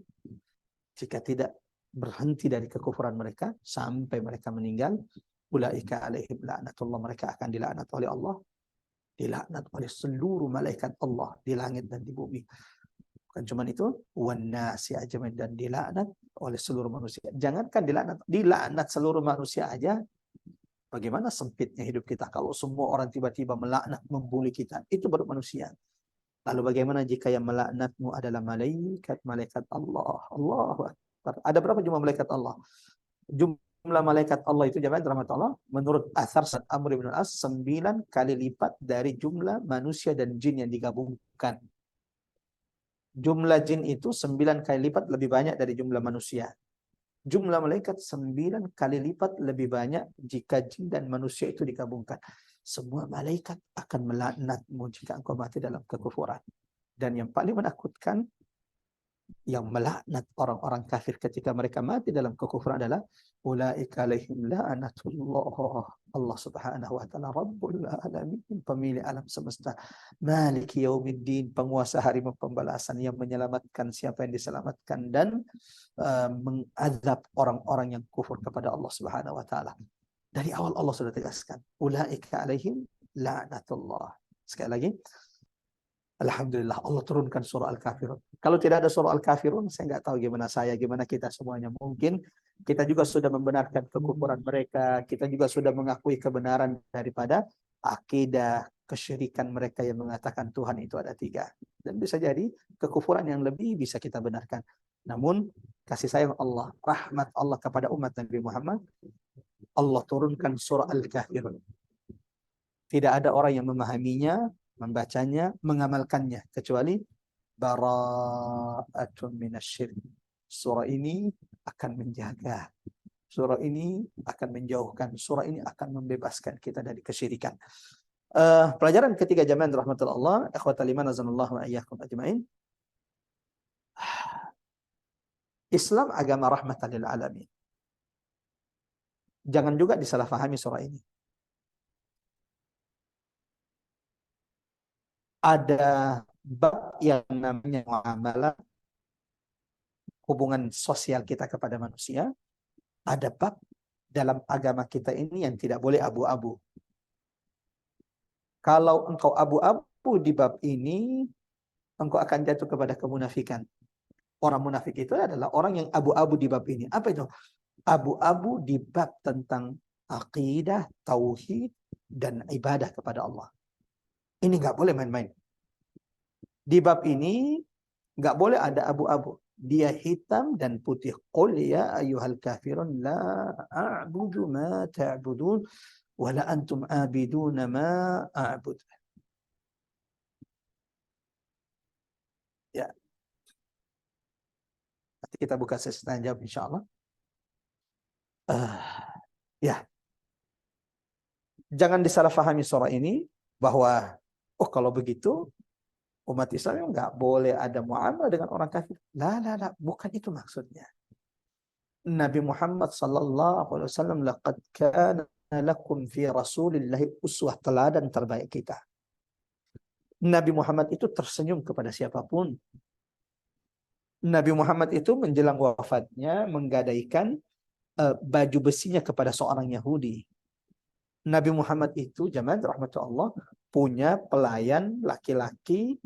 jika tidak berhenti dari kekufuran mereka sampai mereka meninggal, ulaika alaihim la'natullah, mereka akan dilaknat oleh Allah, dilaknat oleh seluruh malaikat Allah di langit dan di bumi. Bukan cuma itu, wan nasi ajmain, dan dilaknat oleh seluruh manusia. Jangankan dilaknat seluruh manusia aja, bagaimana sempitnya hidup kita kalau semua orang tiba-tiba melaknat, membuli kita. Itu baru manusia. Lalu bagaimana jika yang melaknatmu adalah malaikat Allah? Allahu Akbar. Ada berapa jumlah malaikat Allah? Jumlah malaikat Allah itu jemaah rahmat Allah, menurut Athar Amr bin As, 9 kali lipat dari jumlah manusia dan jin yang digabungkan. Jumlah jin itu 9 kali lipat lebih banyak dari jumlah manusia. Jumlah malaikat 9 kali lipat lebih banyak jika jin dan manusia itu digabungkan. Semua malaikat akan melaknatmu jika engkau mati dalam kekufuran. Dan yang paling menakutkan, yang melaknat orang-orang kafir ketika mereka mati dalam kekufuran adalah ulaika alaihim la'natullah. Allah Subhanahu wa taala Rabbul alamin, pemilik alam semesta, Maliki yaumiddin, penguasa hari pembalasan, yang menyelamatkan siapa yang diselamatkan dan mengazab orang-orang yang kufur kepada Allah Subhanahu wa taala. Dari awal Allah sudah tegaskan, ulaika alaihim la'natullah. Sekali lagi, alhamdulillah Allah turunkan surah Al-Kafirun. Kalau tidak ada surah Al-Kafirun, saya nggak tahu gimana kita semuanya. Mungkin kita juga sudah membenarkan kekufuran mereka, kita juga sudah mengakui kebenaran daripada akidah kesyirikan mereka yang mengatakan Tuhan itu ada 3. Dan bisa jadi kekufuran yang lebih bisa kita benarkan. Namun kasih sayang Allah, rahmat Allah kepada umat Nabi Muhammad, Allah turunkan surah Al-Kafirun. Tidak ada orang yang memahaminya, membacanya, mengamalkannya, kecuali bara'atun minasyirik. Surah ini akan menjaga. Surah ini akan menjauhkan. Surah ini akan membebaskan kita dari kesyirikan. Pelajaran ketiga jamaah rahmatullah Allah, ikhwatal iman azanallahu wa iyyakum ajmain. Islam agama rahmatan lil alamin. Jangan juga disalahfahami surah ini. Ada bab yang namanya muamalah, hubungan sosial kita kepada manusia. Ada bab dalam agama kita ini yang tidak boleh abu-abu. Kalau engkau abu-abu di bab ini, engkau akan jatuh kepada kemunafikan. Orang munafik itu adalah orang yang abu-abu di bab ini. Apa itu? Abu-abu di bab tentang akidah, tauhid, dan ibadah kepada Allah. Ini nggak boleh main-main. Di bab ini nggak boleh ada abu-abu. Dia hitam dan putih. Qul ya ayyuhal kafirun la a'budu ma ta'budun wa la antum abiduna ma a'bud. Ya. Nanti kita buka sesi tanya jawab insyaallah. Ya. Jangan disalahfahami surah ini bahwa kalau begitu umat Islam nggak boleh ada muamalah dengan orang kafir. La, bukan itu maksudnya. Nabi Muhammad sallallahu alaihi wasallam, laqad kana lakum fi Rasulillahi uswah, teladan terbaik kita. Nabi Muhammad itu tersenyum kepada siapapun. Nabi Muhammad itu menjelang wafatnya menggadaikan baju besinya kepada seorang Yahudi. Nabi Muhammad itu, jemaah rahmatullah, punya pelayan laki-laki,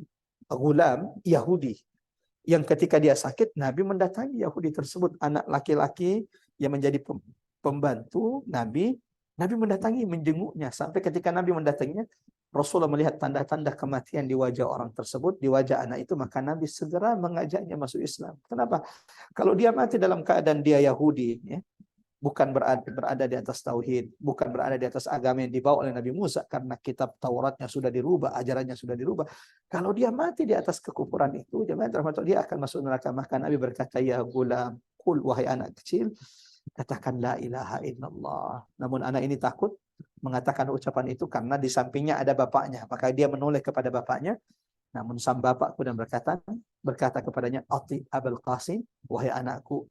gulam Yahudi, yang ketika dia sakit, Nabi mendatangi Yahudi tersebut, anak laki-laki yang menjadi pembantu Nabi. Nabi mendatangi, menjenguknya, sampai ketika Nabi mendatanginya, Rasulullah melihat tanda-tanda kematian di wajah orang tersebut, di wajah anak itu, maka Nabi segera mengajaknya masuk Islam. Kenapa? Kalau dia mati dalam keadaan dia Yahudi, ya, bukan berada di atas tauhid, bukan berada di atas agama yang dibawa oleh Nabi Musa, karena kitab Tauratnya sudah dirubah, ajarannya sudah dirubah. Kalau dia mati di atas kekufuran itu, dia akan masuk neraka. Maka Nabi berkata, ya gulam, qul, wahai anak kecil, katakan la ilaha illallah. Namun anak ini takut mengatakan ucapan itu karena di sampingnya ada bapaknya. Maka dia menoleh kepada bapaknya. Namun sang bapak pun berkata kepadanya, ati Abul Qasim, wahai anakku,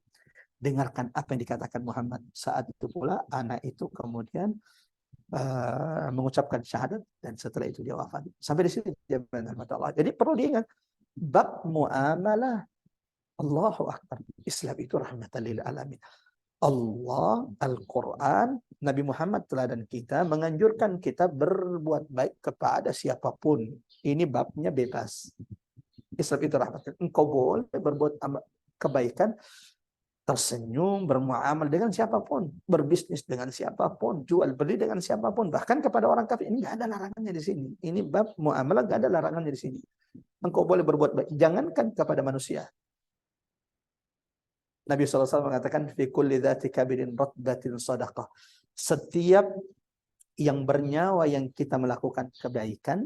dengarkan apa yang dikatakan Muhammad. Saat itu pula anak itu kemudian mengucapkan syahadat, dan setelah itu dia wafat. Sampai di sini dia benar. Jadi perlu diingat, bab muamalah, Allahu Akbar. Islam itu rahmatan lil alamin. Allah, Al-Quran, Nabi Muhammad teladan kita, menganjurkan kita berbuat baik kepada siapapun. Ini babnya bebas. Islam itu rahmat. Engkau boleh berbuat kebaikan, tersenyum, bermuamal dengan siapapun, berbisnis dengan siapapun, jual beli dengan siapapun, bahkan kepada orang kafir. Ini nggak ada larangannya di sini. Ini bab muamalah, nggak ada larangannya di sini. Engkau boleh berbuat baik, jangankan kepada manusia. Nabi SAW mengatakan, fi kulli dzati kabirin ratbatin sadaqah. Setiap yang bernyawa yang kita melakukan kebaikan,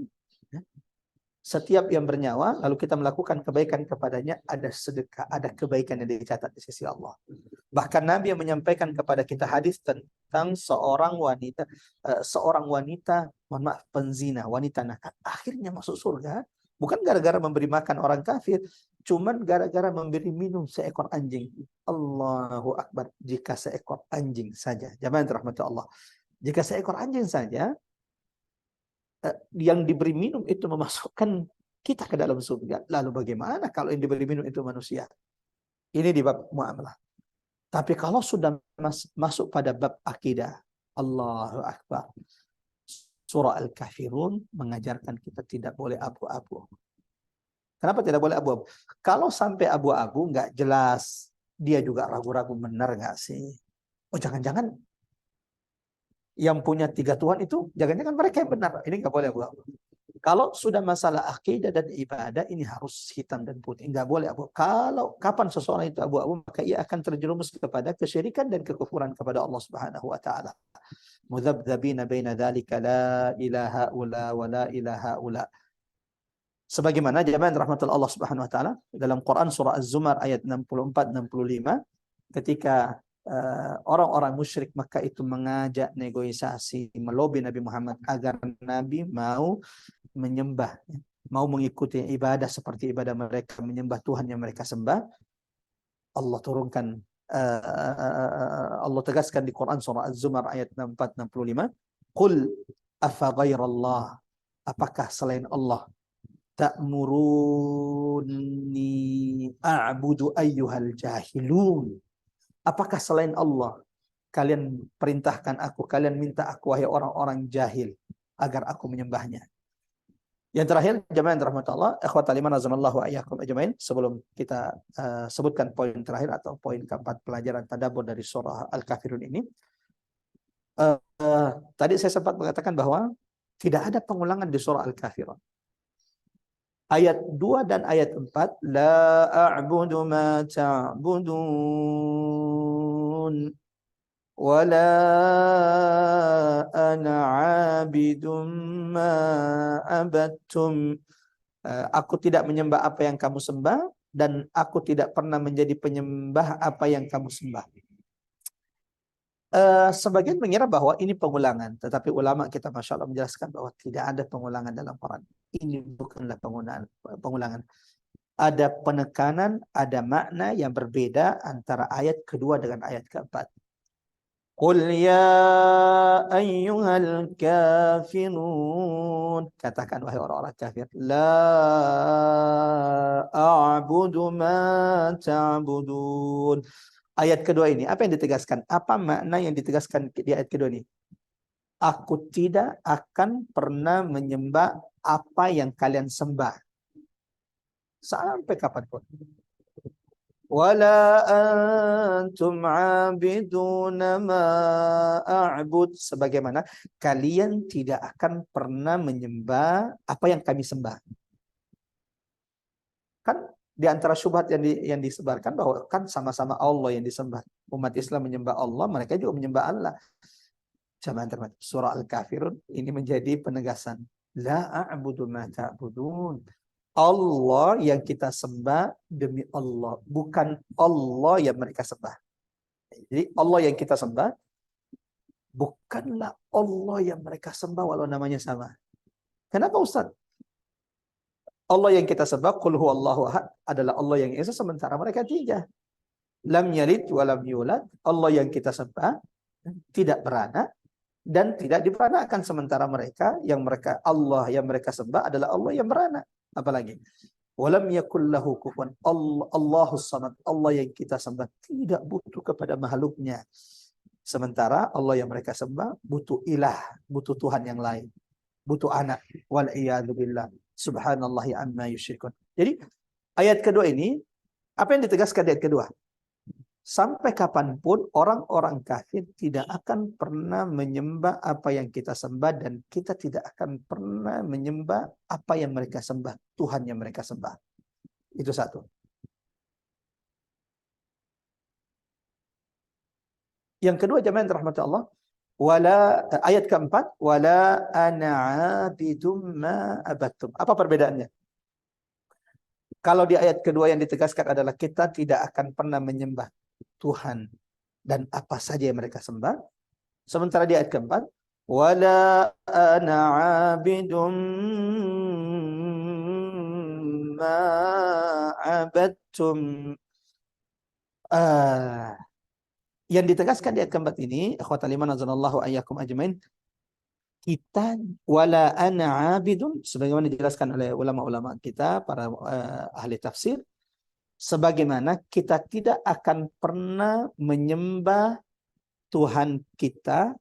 setiap yang bernyawa lalu kita melakukan kebaikan kepadanya, ada sedekah, ada kebaikan yang dicatat di sisi Allah. Bahkan Nabi yang menyampaikan kepada kita hadis tentang seorang wanita, mohon maaf, penzina, wanita nakal, akhirnya masuk surga, bukan gara-gara memberi makan orang kafir, cuman gara-gara memberi minum seekor anjing. Allahu Akbar. Jika seekor anjing saja, jamaah rahmat Allah, jika seekor anjing saja yang diberi minum itu memasukkan kita ke dalam surga, lalu bagaimana kalau yang diberi minum itu manusia? Ini di bab muamalah. Tapi kalau sudah masuk pada bab akidah, Allahu Akbar. Surah Al-Kafirun mengajarkan kita tidak boleh abu-abu. Kenapa tidak boleh abu-abu? Kalau sampai abu-abu nggak jelas, dia juga ragu-ragu, benar nggak sih? Oh, jangan-jangan yang punya 3 Tuhan itu, jangan-jangan mereka yang benar. Ini nggak boleh abu-abu. Kalau sudah masalah akidah dan ibadah, ini harus hitam dan putih. Nggak boleh abu-abu. Kalau kapan seseorang itu abu-abu, maka ia akan terjerumus kepada kesyirikan dan kekufuran kepada Allah Subhanahu wa taala. Mudzabdzabina baina dzalika, la ilaha illa wa la ilaha illa. Sebagaimana jamaah rahmatul Allah Subhanahu wa taala dalam Quran surah Az-Zumar ayat 64-65, ketika orang-orang musyrik Makkah itu mengajak negosiasi, melobi Nabi Muhammad agar Nabi mau menyembah, mau mengikuti ibadah seperti ibadah mereka, menyembah Tuhan yang mereka sembah. Allah turunkan, Allah tegaskan di Quran surah Az-Zumar ayat 64-65, qul afa ghairallah, apakah selain Allah, ta'muruni a'budu ayyuhal jahilun, apakah selain Allah kalian perintahkan aku, kalian minta aku, wahai orang-orang jahil, agar aku menyembahnya. Yang terakhir, jamaah rahmatullah, ikhwatal iman azanallahu ayyakum ajmain, sebelum kita sebutkan poin terakhir atau poin keempat pelajaran tadabbur dari surah Al-Kafirun ini. Tadi saya sempat mengatakan bahwa tidak ada pengulangan di surah Al-Kafirun. Ayat 2 dan ayat 4, la a'budu ma ta'budun wala ana 'abidum ma abattum. Aku tidak menyembah apa yang kamu sembah, dan aku tidak pernah menjadi penyembah apa yang kamu sembah. Sebagian mengira bahwa ini pengulangan, tetapi ulama kita Masya Allah menjelaskan bahwa tidak ada pengulangan dalam Quran. Ini bukanlah pengulangan. Ada penekanan, ada makna yang berbeda antara ayat kedua dengan ayat keempat. Qul ya ayyuhal kafirun. Katakan wahai orang-orang kafir. La a'budu ma ta'budun. Ayat kedua ini, apa yang ditegaskan? Apa makna yang ditegaskan di ayat kedua ini? Aku tidak akan pernah menyembah apa yang kalian sembah. Sampai kapanpun. Wala antum abiduna ma a'bud. Sebagaimana kalian tidak akan pernah menyembah apa yang kami sembah. Kan di antara syubhat yang disebarkan bahwa kan sama-sama Allah yang disembah. Umat Islam menyembah Allah, mereka juga menyembah Allah. Jamaah terhormat, surah Al-Kafirun ini menjadi penegasan. La a'budu ma ta'budun. Allah yang kita sembah demi Allah, bukan Allah yang mereka sembah. Jadi Allah yang kita sembah bukanlah Allah yang mereka sembah walau namanya sama. Kenapa Ustaz? Allah yang kita sembah, qul huwallahu ahad, adalah Allah yang esa, sementara mereka tiga. Lam yalid wa lam yulad. Allah yang kita sembah tidak beranak dan tidak diberanakkan, sementara mereka Allah yang mereka sembah adalah Allah yang beranak. Apalagi walam yakul lahu kufuwan Allahus samad. Allah yang kita sembah tidak butuh kepada makhluknya, sementara Allah yang mereka sembah butuh ilah, butuh Tuhan yang lain, butuh anak. Wal iyadu billah, subhanallahi amma yusyrikun. Jadi ayat kedua ini, apa yang ditegaskan di ayat kedua? Sampai kapanpun orang-orang kafir tidak akan pernah menyembah apa yang kita sembah, dan kita tidak akan pernah menyembah apa yang mereka sembah, Tuhan yang mereka sembah. Itu satu. Yang kedua, jemaah yang dirahmati Allah, ayat keempat, wala ana abidum ma abattum. Apa perbedaannya? Kalau di ayat kedua yang ditegaskan adalah kita tidak akan pernah menyembah Tuhan dan apa saja yang mereka sembah. Sementara di ayat keempat, wala ana abidum ma abattum. Yang ditegaskan di ayat keempat ini, ikhwatal iman azanallahu ayyakum ajmain, kita wala ana abidun, sebagaimana dijelaskan oleh ulama-ulama kita, para ahli tafsir, sebagaimana kita tidak akan pernah menyembah Tuhan kita,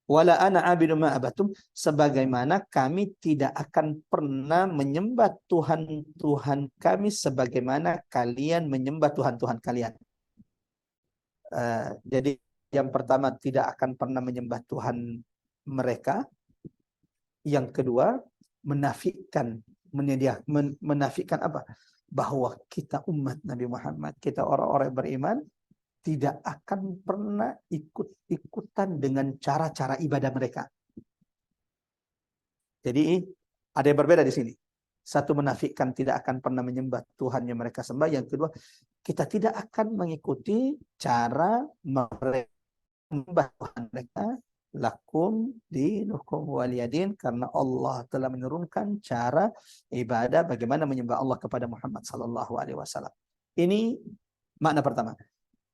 wala ana abidu ma abatum, sebagaimana kami tidak akan pernah menyembah Tuhan-Tuhan kami sebagaimana kalian menyembah Tuhan-Tuhan kalian. Jadi yang pertama, tidak akan pernah menyembah Tuhan mereka. Yang kedua, menafikan apa? Bahwa kita umat Nabi Muhammad, kita orang-orang beriman, tidak akan pernah ikut-ikutan dengan cara-cara ibadah mereka. Jadi ada yang berbeda di sini. Satu, menafikan tidak akan pernah menyembah Tuhan yang mereka sembah. Yang kedua, kita tidak akan mengikuti cara mereka menyembah Tuhan mereka. Lakum dinukum waliyadin, karena Allah telah menurunkan cara ibadah bagaimana menyembah Allah kepada Muhammad sallallahu alaihi wasallam. Ini makna pertama.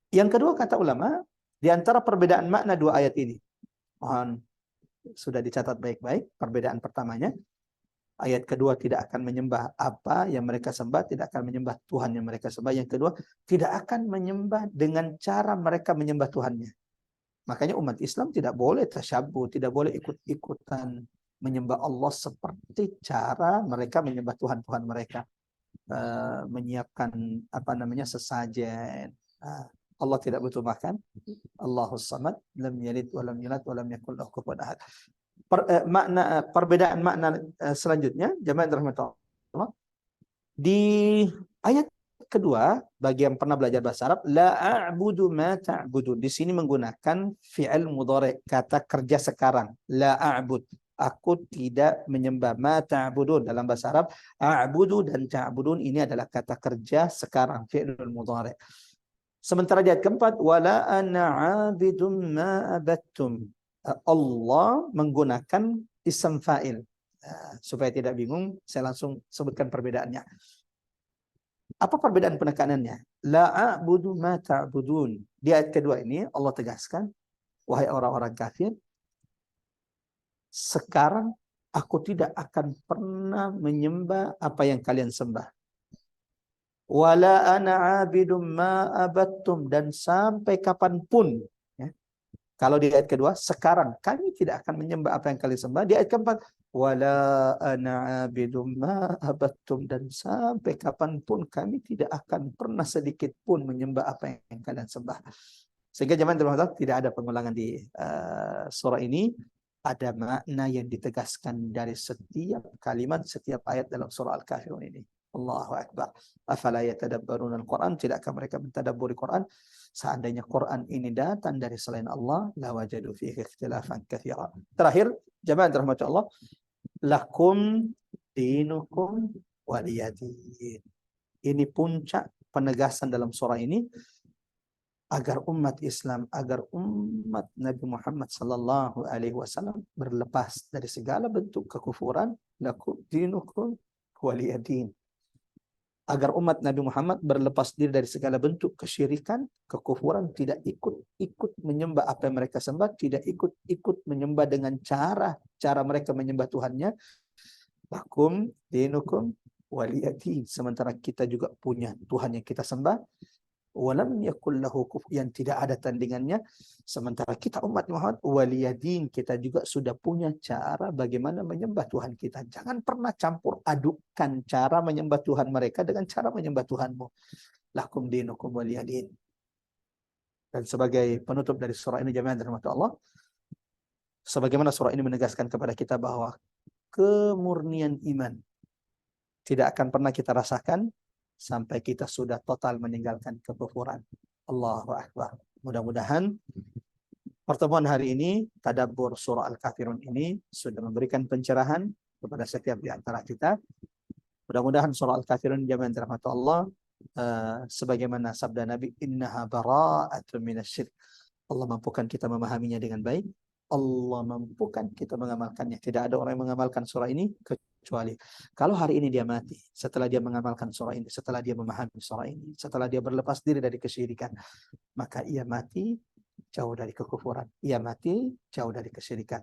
Yang kedua, kata ulama, di antara perbedaan makna dua ayat ini, mohon sudah dicatat baik-baik. Perbedaan pertamanya, ayat kedua tidak akan menyembah apa yang mereka sembah, tidak akan menyembah Tuhan yang mereka sembah. Yang kedua, tidak akan menyembah dengan cara mereka menyembah Tuhannya. Makanya umat Islam tidak boleh tasyabbuh, tidak boleh ikut-ikutan menyembah Allah seperti cara mereka menyembah Tuhan-Tuhan mereka. Menyiapkan sesajen. Allah tidak butuh makan. Allahus samad, lam yalid wa lam yulad wa lam yakul lahu kufuwan ahad. Perbedaan makna selanjutnya, jemaah yang dirahmati Allah, di ayat kedua, bagi yang pernah belajar bahasa Arab, la a'budu ma ta'budun. Di sini menggunakan fi'il mudhari', kata kerja sekarang. La a'bud, aku tidak menyembah. Ma ta'budun, dalam bahasa Arab, a'budu dan ta'budun ini adalah kata kerja sekarang, fi'il mudhari'. Sementara di ayat keempat, wala ana 'abidum ma abattum. Allah menggunakan ism fa'il. Supaya tidak bingung, saya langsung sebutkan perbedaannya. Apa perbedaan penekanannya? La a'budu ma ta'budun. Di ayat kedua ini Allah tegaskan, wahai orang-orang kafir, sekarang aku tidak akan pernah menyembah apa yang kalian sembah. Wala ana abidum ma abattum, dan sampai kapanpun, ya. Kalau di ayat kedua, sekarang kami tidak akan menyembah apa yang kalian sembah. Di ayat keempat, wala ana abidum ma abattum, dan sampai kapanpun kami tidak akan pernah sedikit pun menyembah apa yang kalian sembah. Sehingga jemaah terhormat, tidak ada pengulangan di surah ini. Ada makna yang ditegaskan dari setiap kalimat, setiap ayat dalam surah Al-Kafirun ini. Allahu Akbar. Afala yatadabbaruna al-Quran, tidakkah mereka mentadabburi Quran? Seandainya Quran ini datang dari selain Allah, la wajadu fihi ikhtilafan katsira. Terakhir, jemaah dirahmati Allah, lakum dinukum waliyadin. Ini puncak penegasan dalam surah ini, agar umat Islam, agar umat Nabi Muhammad sallallahu alaihi wasallam berlepas dari segala bentuk kekufuran, lakum dinukum waliyadin. Agar umat Nabi Muhammad berlepas diri dari segala bentuk kesyirikan, kekufuran, tidak ikut menyembah apa yang mereka sembah, tidak ikut menyembah dengan cara mereka menyembah Tuhannya. Lakum dinukum waliyadin. Sementara kita juga punya Tuhan yang kita sembah. Walam yakul lahu kufuwan, yang tidak ada tandingannya. Sementara kita umat Muhammad waliyadin, kita juga sudah punya cara bagaimana menyembah Tuhan kita. Jangan pernah campur adukkan cara menyembah Tuhan mereka dengan cara menyembah Tuhanmu. Lakum dinukum waliyadin. Dan sebagai penutup dari surah ini, jemaah dirahmati Allah, sebagaimana surah ini menegaskan kepada kita bahwa kemurnian iman tidak akan pernah kita rasakan sampai kita sudah total meninggalkan kekufuran. Allahu Akbar. Mudah-mudahan pertemuan hari ini, tadabbur surah Al-Kafirun ini sudah memberikan pencerahan kepada setiap di antara kita. Mudah-mudahan surah Al-Kafirun, jemaah dirahmati Allah, sebagaimana sabda Nabi, innaha bara'atun minasyirik. Allah mampukan kita memahaminya dengan baik. Allah mampukan kita mengamalkannya. Tidak ada orang yang mengamalkan surah ini kecuali kalau hari ini dia mati, setelah dia mengamalkan surah ini, setelah dia memahami surah ini, setelah dia berlepas diri dari kesyirikan, maka ia mati jauh dari kekufuran, ia mati jauh dari kesyirikan.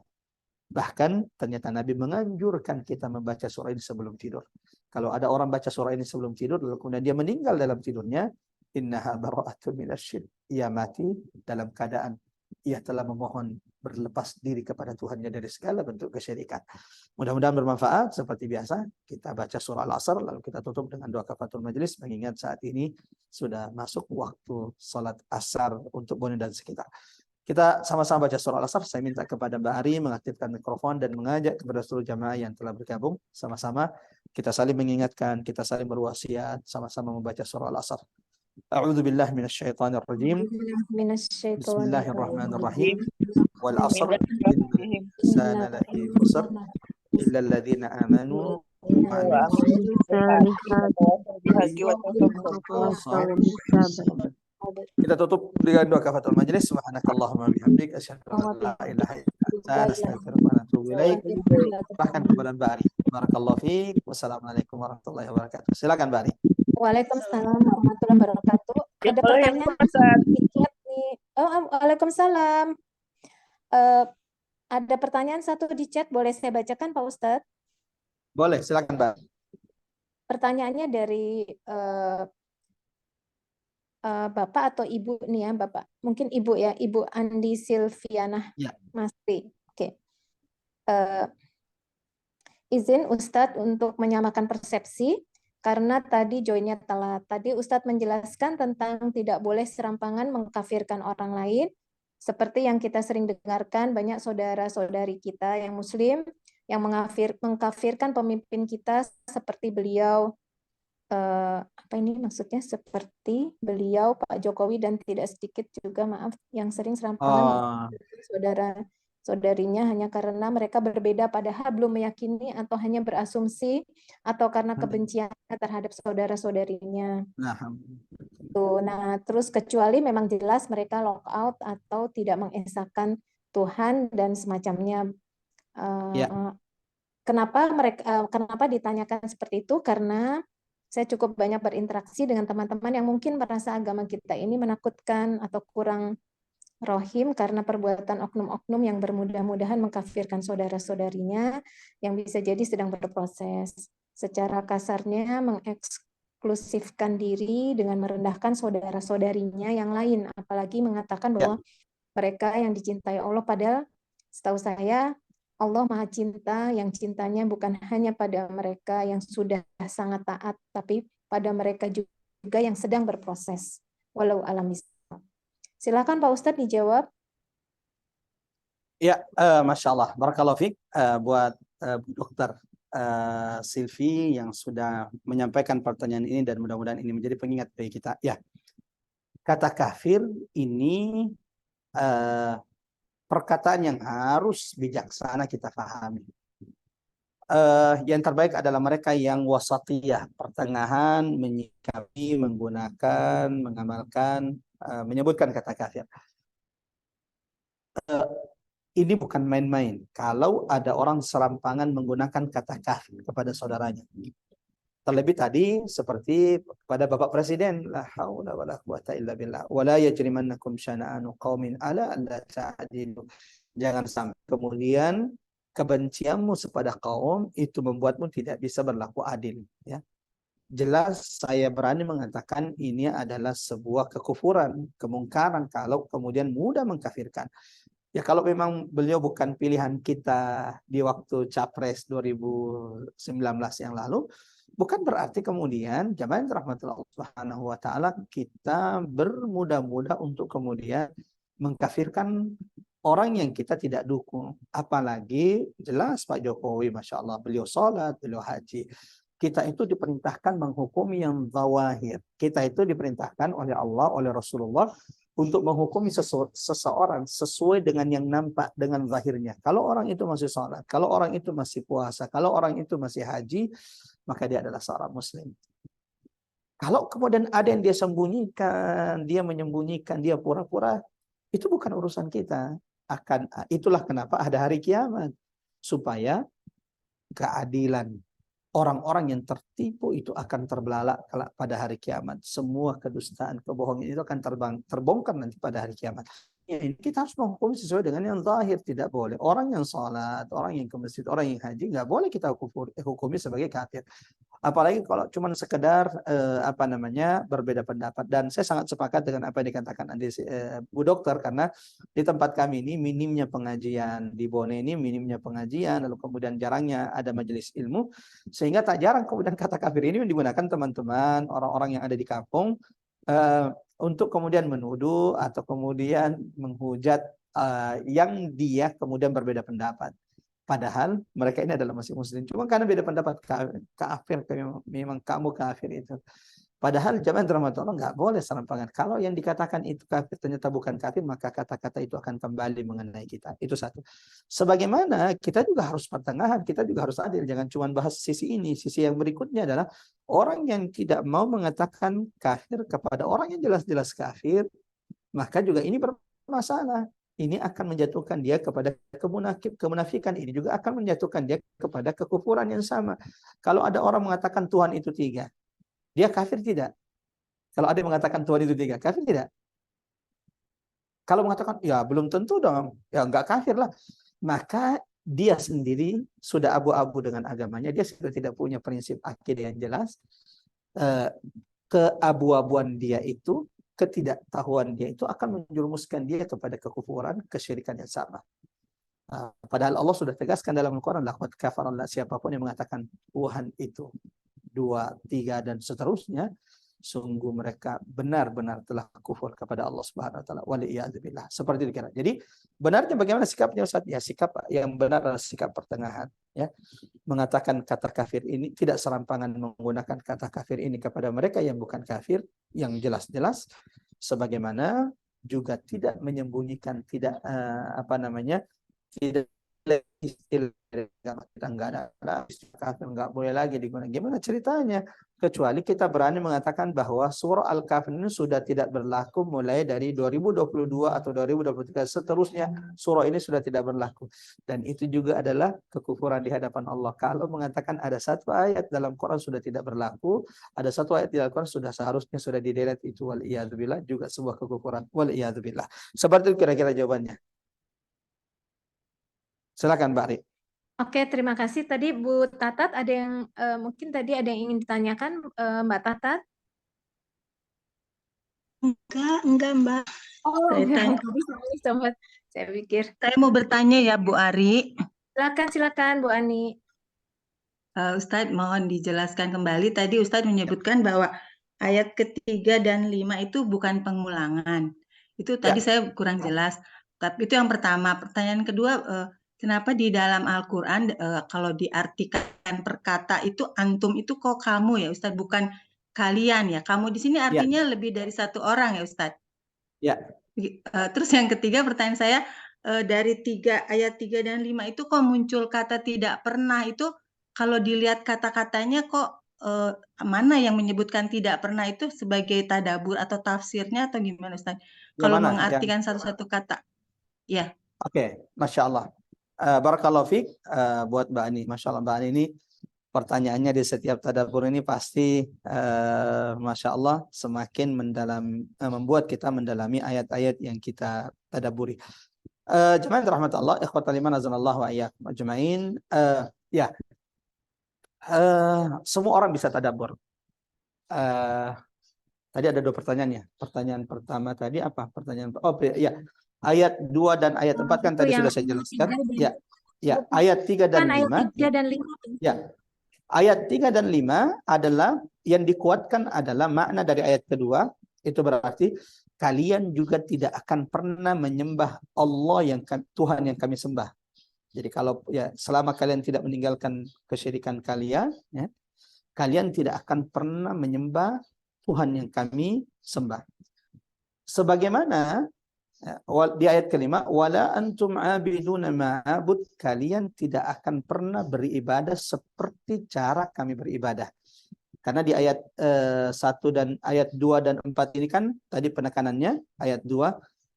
Bahkan ternyata Nabi menganjurkan kita membaca surah ini sebelum tidur. Kalau ada orang baca surah ini sebelum tidur, lalu kemudian dia meninggal dalam tidurnya, innaha bara'atun minasyirik, ia mati dalam keadaan ia telah memohon berlepas diri kepada Tuhannya dari segala bentuk kesyirikan. Mudah-mudahan bermanfaat. Seperti biasa, kita baca surah Al-Asr, lalu kita tutup dengan doa kafaratul majelis, mengingat saat ini sudah masuk waktu salat asar untuk Bone dan sekitar. Kita sama-sama baca surah Al-Asr. Saya minta kepada Mbak Ari mengaktifkan mikrofon dan mengajak kepada seluruh jamaah yang telah bergabung. Sama-sama kita saling mengingatkan, kita saling berwasiat, sama-sama membaca surah Al-Asr. A'udzu billahi minasyaitonir rajim. Bismillahirrahmanirrahim. Wal 'asr innal insana lafi khusr illa alladziina aamanu wa 'amilus shalihati. Kita tutup dengan doa kafaratul majelis. Subhanakallahumma bihamdik asyhadu an la ilaha illa anta astaghfiruka wa atubu ilaik. Bahkan kepada Mbak Ari. Barakallahu fiik. Wassalamualaikum warahmatullahi wabarakatuh. Silakan Mbak Ari. Waalaikumsalam warahmatullahi wabarakatuh. Ada pertanyaan di chat nih. Waalaikumsalam. Ada pertanyaan satu di chat, boleh saya bacakan Pak Ustadz? Boleh, silakan Mbak. Pertanyaannya dari Bapak atau Ibu nih ya, Bapak. Mungkin Ibu ya, Ibu Andi Silviana Masri. Oke. Izin Ustadz untuk menyamakan persepsi, karena tadi joinnya telat. Tadi Ustadz menjelaskan tentang tidak boleh serampangan mengkafirkan orang lain, seperti yang kita sering dengarkan banyak saudara-saudari kita yang Muslim yang mengkafirkan pemimpin kita seperti beliau, apa ini maksudnya, seperti beliau Pak Jokowi, dan tidak sedikit juga maaf yang sering serampangan saudara-saudarinya hanya karena mereka berbeda padahal belum meyakini atau hanya berasumsi atau karena kebenciannya terhadap saudara-saudarinya. Nah, terus kecuali memang jelas mereka lock out atau tidak mengesahkan Tuhan dan semacamnya. Kenapa ditanyakan seperti itu? Karena saya cukup banyak berinteraksi dengan teman-teman yang mungkin merasa agama kita ini menakutkan atau kurang rohim karena perbuatan oknum-oknum yang bermudah-mudahan mengkafirkan saudara-saudarinya yang bisa jadi sedang berproses. Secara kasarnya mengeksklusifkan diri dengan merendahkan saudara-saudarinya yang lain, apalagi mengatakan Ya, bahwa mereka yang dicintai Allah, padahal setahu saya Allah Maha Cinta yang cintanya bukan hanya pada mereka yang sudah sangat taat, tapi pada mereka juga yang sedang berproses. Walau alam bisawab. Silakan Pak Ustadz dijawab. ya, Masya Allah. Barakallahu fiik buat Dokter Silvi yang sudah menyampaikan pertanyaan ini dan mudah-mudahan ini menjadi pengingat bagi kita. Ya, kata kafir ini perkataan yang harus bijaksana kita pahami. Yang terbaik adalah mereka yang wasatiyah, pertengahan, menyikapi, menggunakan, mengamalkan, menyebutkan kata kafir. Ini bukan main-main. Kalau ada orang serampangan menggunakan kata kafir kepada saudaranya. Terlebih tadi seperti pada Bapak Presiden, la haula wala quwata illa billah, wala yajrimannakum syana'anu qaumin ala alla ta'dilu. Jangan sampai kemudian kebencianmu kepada kaum itu membuatmu tidak bisa berlaku adil, ya. Jelas saya berani mengatakan ini adalah sebuah kekufuran, kemungkaran kalau kemudian mudah mengkafirkan. Ya kalau memang beliau bukan pilihan kita di waktu Capres 2019 yang lalu, bukan berarti kemudian jamaah rahmatullah subhanahu wa ta'ala kita bermudah-mudah untuk kemudian mengkafirkan orang yang kita tidak dukung. Apalagi jelas Pak Jokowi, Masya Allah, beliau sholat, beliau haji. Kita itu diperintahkan menghukumi yang zawahir. Kita itu diperintahkan oleh Allah, oleh Rasulullah untuk menghukumi seseorang sesuai dengan yang nampak, dengan zahirnya. Kalau orang itu masih sholat, kalau orang itu masih puasa, kalau orang itu masih haji, maka dia adalah seorang muslim. Kalau kemudian ada yang dia sembunyikan, dia menyembunyikan, dia pura-pura, itu bukan urusan kita. Itulah kenapa ada hari kiamat. Supaya keadilan orang-orang yang tertipu itu akan terbelalak pada hari kiamat. Semua kedustaan, kebohongan itu akan terbongkar nanti pada hari kiamat. Ya, ini kita harus menghukum sesuai dengan yang zahir. Tidak boleh orang yang sholat, orang yang ke masjid, orang yang haji, nggak boleh kita hukumi sebagai kafir. Apalagi kalau cuma sekedar berbeda pendapat. Dan saya sangat sepakat dengan apa yang dikatakan Bu Dokter, karena di tempat kami ini minimnya pengajian, di Bone ini minimnya pengajian, lalu kemudian jarangnya ada majelis ilmu, sehingga tak jarang kemudian kata kafir ini digunakan teman-teman orang-orang yang ada di kampung untuk kemudian menuduh atau kemudian menghujat yang dia kemudian berbeda pendapat. Padahal mereka ini adalah masih muslim. Cuma karena beda pendapat kafir, memang kamu kafir itu. Padahal jamaah rahmatullah Allah nggak boleh serampangan. Kalau yang dikatakan itu kafir ternyata bukan kafir, maka kata-kata itu akan kembali mengenai kita. Itu satu. Sebagaimana kita juga harus pertengahan, kita juga harus adil. Jangan cuma bahas sisi ini. Sisi yang berikutnya adalah orang yang tidak mau mengatakan kafir kepada orang yang jelas-jelas kafir, maka juga ini bermasalah. Ini akan menjatuhkan dia kepada kemunafikan. Ini juga akan menjatuhkan dia kepada kekufuran yang sama. Kalau ada orang mengatakan Tuhan itu tiga, dia kafir tidak? Kalau ada yang mengatakan Tuhan itu tiga, kafir tidak? Kalau mengatakan, ya belum tentu dong, ya enggak kafir lah. Maka dia sendiri sudah abu-abu dengan agamanya, dia sudah tidak punya prinsip akidah yang jelas. Keabu-abuan dia itu, ketidaktahuan dia itu akan menjerumuskan dia kepada kekufuran, kesyirikan yang sama. Padahal Allah sudah tegaskan dalam Al-Quran, laqad kafara, siapapun yang mengatakan Tuhan itu 2, 3 dan seterusnya, sungguh mereka benar-benar telah kufur kepada Allah Subhanahu wa taala. Waliyadzubillah. Seperti itu kira. Jadi benarnya bagaimana sikapnya Ustaz? Ya, sikap yang benar adalah sikap pertengahan, ya. Mengatakan kata kafir ini tidak serampangan, menggunakan kata kafir ini kepada mereka yang bukan kafir, yang jelas-jelas, sebagaimana juga tidak menyembunyikan, tidak tidak istilah kita nggak ada istilah kafir, nggak boleh lagi digunakan. Gimana ceritanya? kecuali kita berani mengatakan bahwa surah Al-Kahfi ini sudah tidak berlaku mulai dari 2022 atau 2023 seterusnya surah ini sudah tidak berlaku. Dan itu juga adalah kekufuran di hadapan Allah. Kalau mengatakan ada satu ayat dalam Quran sudah tidak berlaku, ada satu ayat di Al-Quran sudah seharusnya sudah dideret, itu waliyadzubillah juga sebuah kekufuran. Waliyadzubillah. Seperti itu kira-kira jawabannya. Silakan Mbak Ri. Oke, terima kasih. Tadi Bu Tatat ada yang mungkin tadi ada yang ingin ditanyakan, Mbak Tatat? Enggak, Mbak. Oh, Saya enggak. tanya. Tadi sempat saya pikir. Saya mau bertanya ya, Bu Ari. Silakan Bu Ani. Ustadz, mohon dijelaskan kembali. Tadi Ustadz menyebutkan bahwa ayat ketiga dan 5 itu bukan pengulangan. Itu tadi saya kurang jelas. Tapi itu yang pertama. Pertanyaan kedua, kenapa di dalam Al-Quran kalau diartikan per kata itu antum itu kok kamu ya Ustadz, bukan kalian ya. Kamu di sini artinya lebih dari satu orang ya Ustadz. Ya. Terus yang ketiga pertanyaan saya, dari ayat 3 dan 5 itu kok muncul kata tidak pernah, itu kalau dilihat kata-katanya kok mana yang menyebutkan tidak pernah itu sebagai tadabur atau tafsirnya atau gimana Ustaz? Kalau mengartikan satu-satu kata. Ya. Oke, Masya Allah. Barakallahu fiik buat Mbak Ani. Masya Allah Mbak Ani ini pertanyaannya di setiap tadabbur ini pasti Masya Allah semakin membuat kita mendalami ayat-ayat yang kita tadabburi. Jemaah rahmat Allah, ikhwatal iman azanallahu wa iyyakum ajmain. Ya. Semua orang bisa tadabbur. Tadi ada 2 pertanyaan ya. Pertanyaan pertama tadi apa? Ya. Ayat 2 dan ayat 4 kan tadi sudah saya jelaskan. Ya. Ya, ayat 3 dan 5. Ayat 3 dan 5. Ya. Ayat 3 dan 5 adalah yang dikuatkan adalah makna dari ayat kedua, itu berarti kalian juga tidak akan pernah menyembah Allah Tuhan yang kami sembah. Jadi kalau ya selama kalian tidak meninggalkan kesyirikan kalian, ya, kalian tidak akan pernah menyembah Tuhan yang kami sembah. Sebagaimana di ayat kelima, wala antum abiduna ma'abud, kalian tidak akan pernah beribadah seperti cara kami beribadah. Karena di ayat 1 dan ayat 2 dan 4 ini kan tadi penekanannya ayat 2,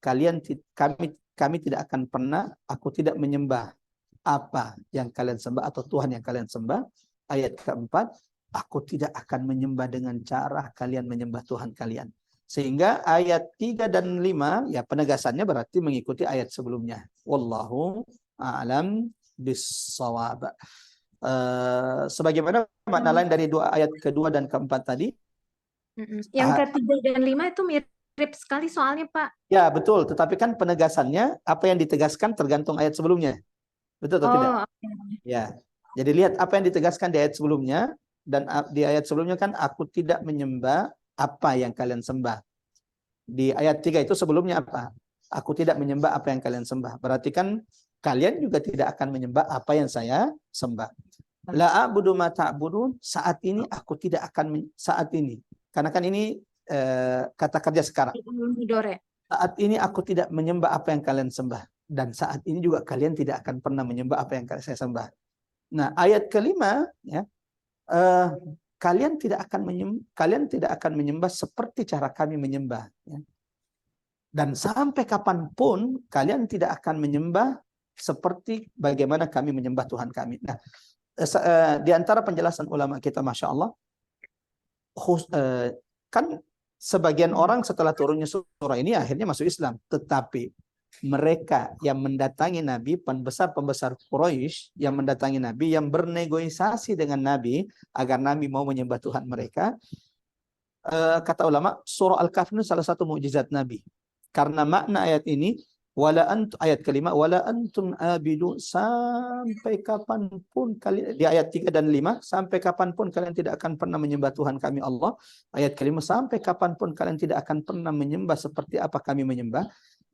kami tidak akan pernah, aku tidak menyembah apa yang kalian sembah atau Tuhan yang kalian sembah. Ayat keempat, aku tidak akan menyembah dengan cara kalian menyembah Tuhan kalian. Sehingga ayat 3 dan 5 ya penegasannya berarti mengikuti ayat sebelumnya. Wallahu a'lam bis-shawab. Sebagaimana makna lain dari ayat kedua dan keempat tadi. Yang ketiga dan 5 itu mirip sekali soalnya Pak. Ya betul, tetapi kan penegasannya apa yang ditegaskan tergantung ayat sebelumnya. Betul atau tidak? Okay. Ya. Jadi lihat apa yang ditegaskan di ayat sebelumnya, dan di ayat sebelumnya kan aku tidak menyembah apa yang kalian sembah. Di ayat 3 itu sebelumnya apa? Aku tidak menyembah apa yang kalian sembah. Berarti kan kalian juga tidak akan menyembah apa yang saya sembah. La a'budu ma ta'budun, saat ini aku tidak akan saat ini. Karena kan ini kata kerja sekarang. Saat ini aku tidak menyembah apa yang kalian sembah, dan saat ini juga kalian tidak akan pernah menyembah apa yang saya sembah. Nah, ayat kelima ya, kalian tidak akan menyembah seperti cara kami menyembah, ya. Dan sampai kapanpun kalian tidak akan menyembah seperti bagaimana kami menyembah Tuhan kami. Nah, di antara penjelasan ulama kita, Masya Allah, kan sebagian orang setelah turunnya surah ini akhirnya masuk Islam, tetapi mereka yang mendatangi Nabi, pembesar Quraisy yang mendatangi Nabi, yang bernegosiasi dengan Nabi agar Nabi mau menyembah Tuhan mereka, kata ulama, surah Al-Kahfi itu salah satu mukjizat Nabi. Karena makna ayat ini, ayat kelima, wala antum abidun, sampai kapanpun kalian, di ayat 3 dan 5, sampai kapanpun kalian tidak akan pernah menyembah Tuhan kami Allah. Ayat kelima, sampai kapanpun kalian tidak akan pernah menyembah seperti apa kami menyembah.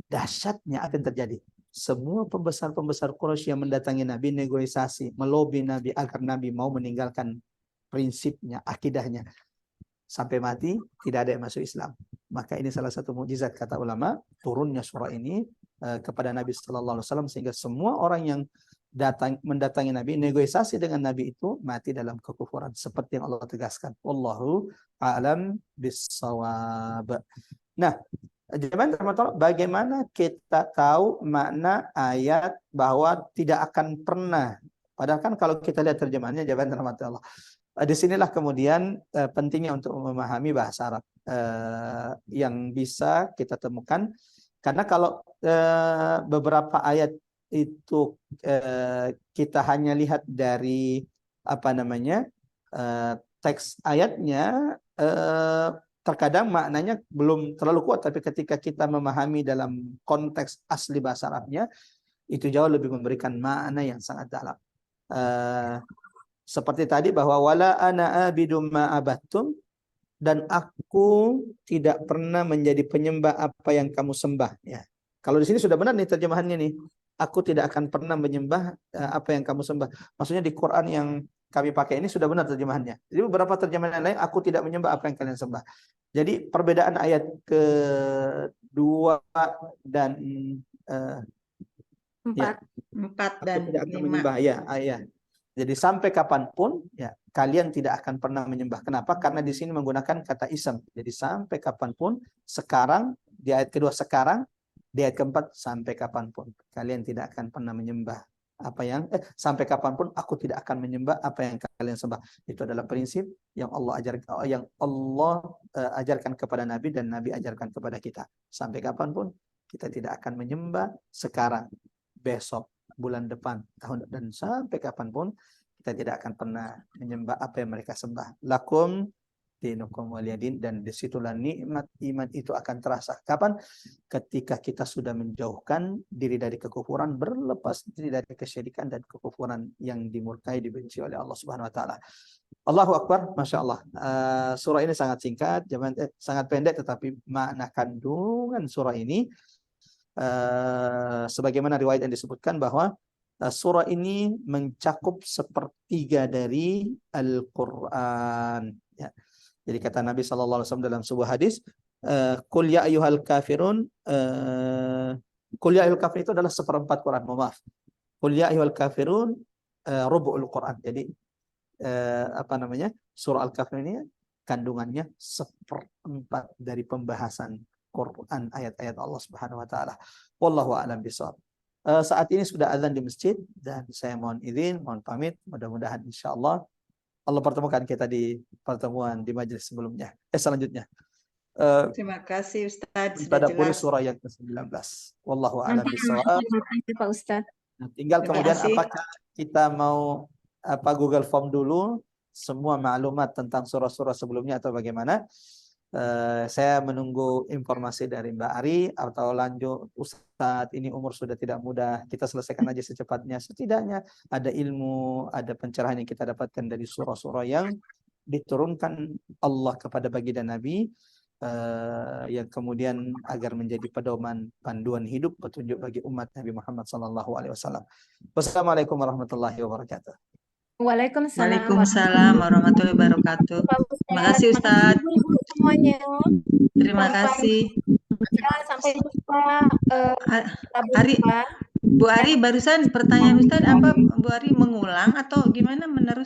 Dahsyatnya akan terjadi. Semua pembesar-pembesar Quraisy yang mendatangi Nabi negosiasi, melobi Nabi agar Nabi mau meninggalkan prinsipnya, akidahnya. Sampai mati tidak ada yang masuk Islam. Maka ini salah satu mukjizat kata ulama, turunnya surah ini kepada Nabi sallallahu alaihi wasallam, sehingga semua orang yang mendatangi Nabi, negosiasi dengan Nabi itu mati dalam kekufuran seperti yang Allah tegaskan. Wallahu a'lam bissawab. Nah, bagaimana kita tahu makna ayat bahwa tidak akan pernah? Padahal kan kalau kita lihat terjemahannya, jabatan rahmatullah. Disinilah kemudian pentingnya untuk memahami bahasa Arab yang bisa kita temukan. Karena kalau beberapa ayat itu kita hanya lihat dari teks ayatnya, terkadang maknanya belum terlalu kuat, tapi ketika kita memahami dalam konteks asli bahasa Arabnya, itu jauh lebih memberikan makna yang sangat dalam. Seperti tadi bahwa wala ana abidum ma abattum, dan aku tidak pernah menjadi penyembah apa yang kamu sembah. Ya. Kalau di sini sudah benar nih terjemahannya nih. Aku tidak akan pernah menyembah apa yang kamu sembah. Maksudnya di Quran yang kami pakai ini sudah benar terjemahannya. Jadi beberapa terjemahan lain, aku tidak menyembah apa yang kalian sembah. Jadi perbedaan ayat kedua dan 4 dan 5. Menyembah, ya. Jadi sampai kapanpun ya kalian tidak akan pernah menyembah. Kenapa? Karena di sini menggunakan kata ism. Jadi sampai kapanpun, sekarang di ayat kedua sekarang, di ayat keempat sampai kapanpun kalian tidak akan pernah menyembah apa yang sampai kapanpun aku tidak akan menyembah apa yang kalian sembah. Itu adalah prinsip yang Allah ajarkan kepada Nabi dan Nabi ajarkan kepada kita. Sampai kapanpun kita tidak akan menyembah sekarang, besok, bulan depan, tahun, dan sampai kapanpun kita tidak akan pernah menyembah apa yang mereka sembah. Lakum dinukum waliyadin, dan disitulah nikmat iman itu akan terasa. Kapan? Ketika kita sudah menjauhkan diri dari kekufuran, berlepas diri dari kesyirikan dan kekufuran yang dimurkai, dibenci oleh Allah Subhanahu Wa Taala. Allahu Akbar, Masya Allah. Surah ini sangat singkat, sangat pendek, tetapi makna kandungan surah ini sebagaimana riwayat yang disebutkan bahwa surah ini mencakup sepertiga dari Al-Quran. Ya. Jadi kata Nabi SAW dalam sebuah hadis, Qul ya ayyuhal kafirun, Qul ya ayyuhal kafirun itu adalah seperempat Quran. Maaf. Qul ya ayyuhal kafirun rubu'ul Quran. Jadi surah Al-Kafirun ini kandungannya seperempat dari pembahasan Quran, ayat-ayat Allah Subhanahu Wa Taala. Wallahu a'lam bishawab. Saat ini sudah azan di masjid dan saya mohon izin, mohon pamit. Mudah-mudahan insyaallah Allah pertemukan kita di pertemuan di majelis sebelumnya. Selanjutnya. Terima kasih Ustadz, Pada sudah jelas. surah yang ke-19. Wallahu a'lam bishawab. Pak Ustadz. Tinggal kemudian apakah kita mau Google Form dulu semua maklumat tentang surah-surah sebelumnya atau bagaimana? Saya menunggu informasi dari Mbak Ari, atau lanjut Ustadz ini umur sudah tidak mudah, kita selesaikan aja secepatnya. Setidaknya ada ilmu, ada pencerahan yang kita dapatkan dari surah-surah yang diturunkan Allah kepada baginda Nabi, yang kemudian agar menjadi pedoman, panduan hidup, petunjuk bagi umat Nabi Muhammad SAW. Wassalamualaikum warahmatullahi wabarakatuh. Waalaikumsalam warahmatullahi wabarakatuh. Terima kasih Ustadz. Semuanya. Terima kasih. Sampai jumpa. Bu Ari, barusan pertanyaan Ustadz apa? Bu Ari mengulang atau gimana menerus?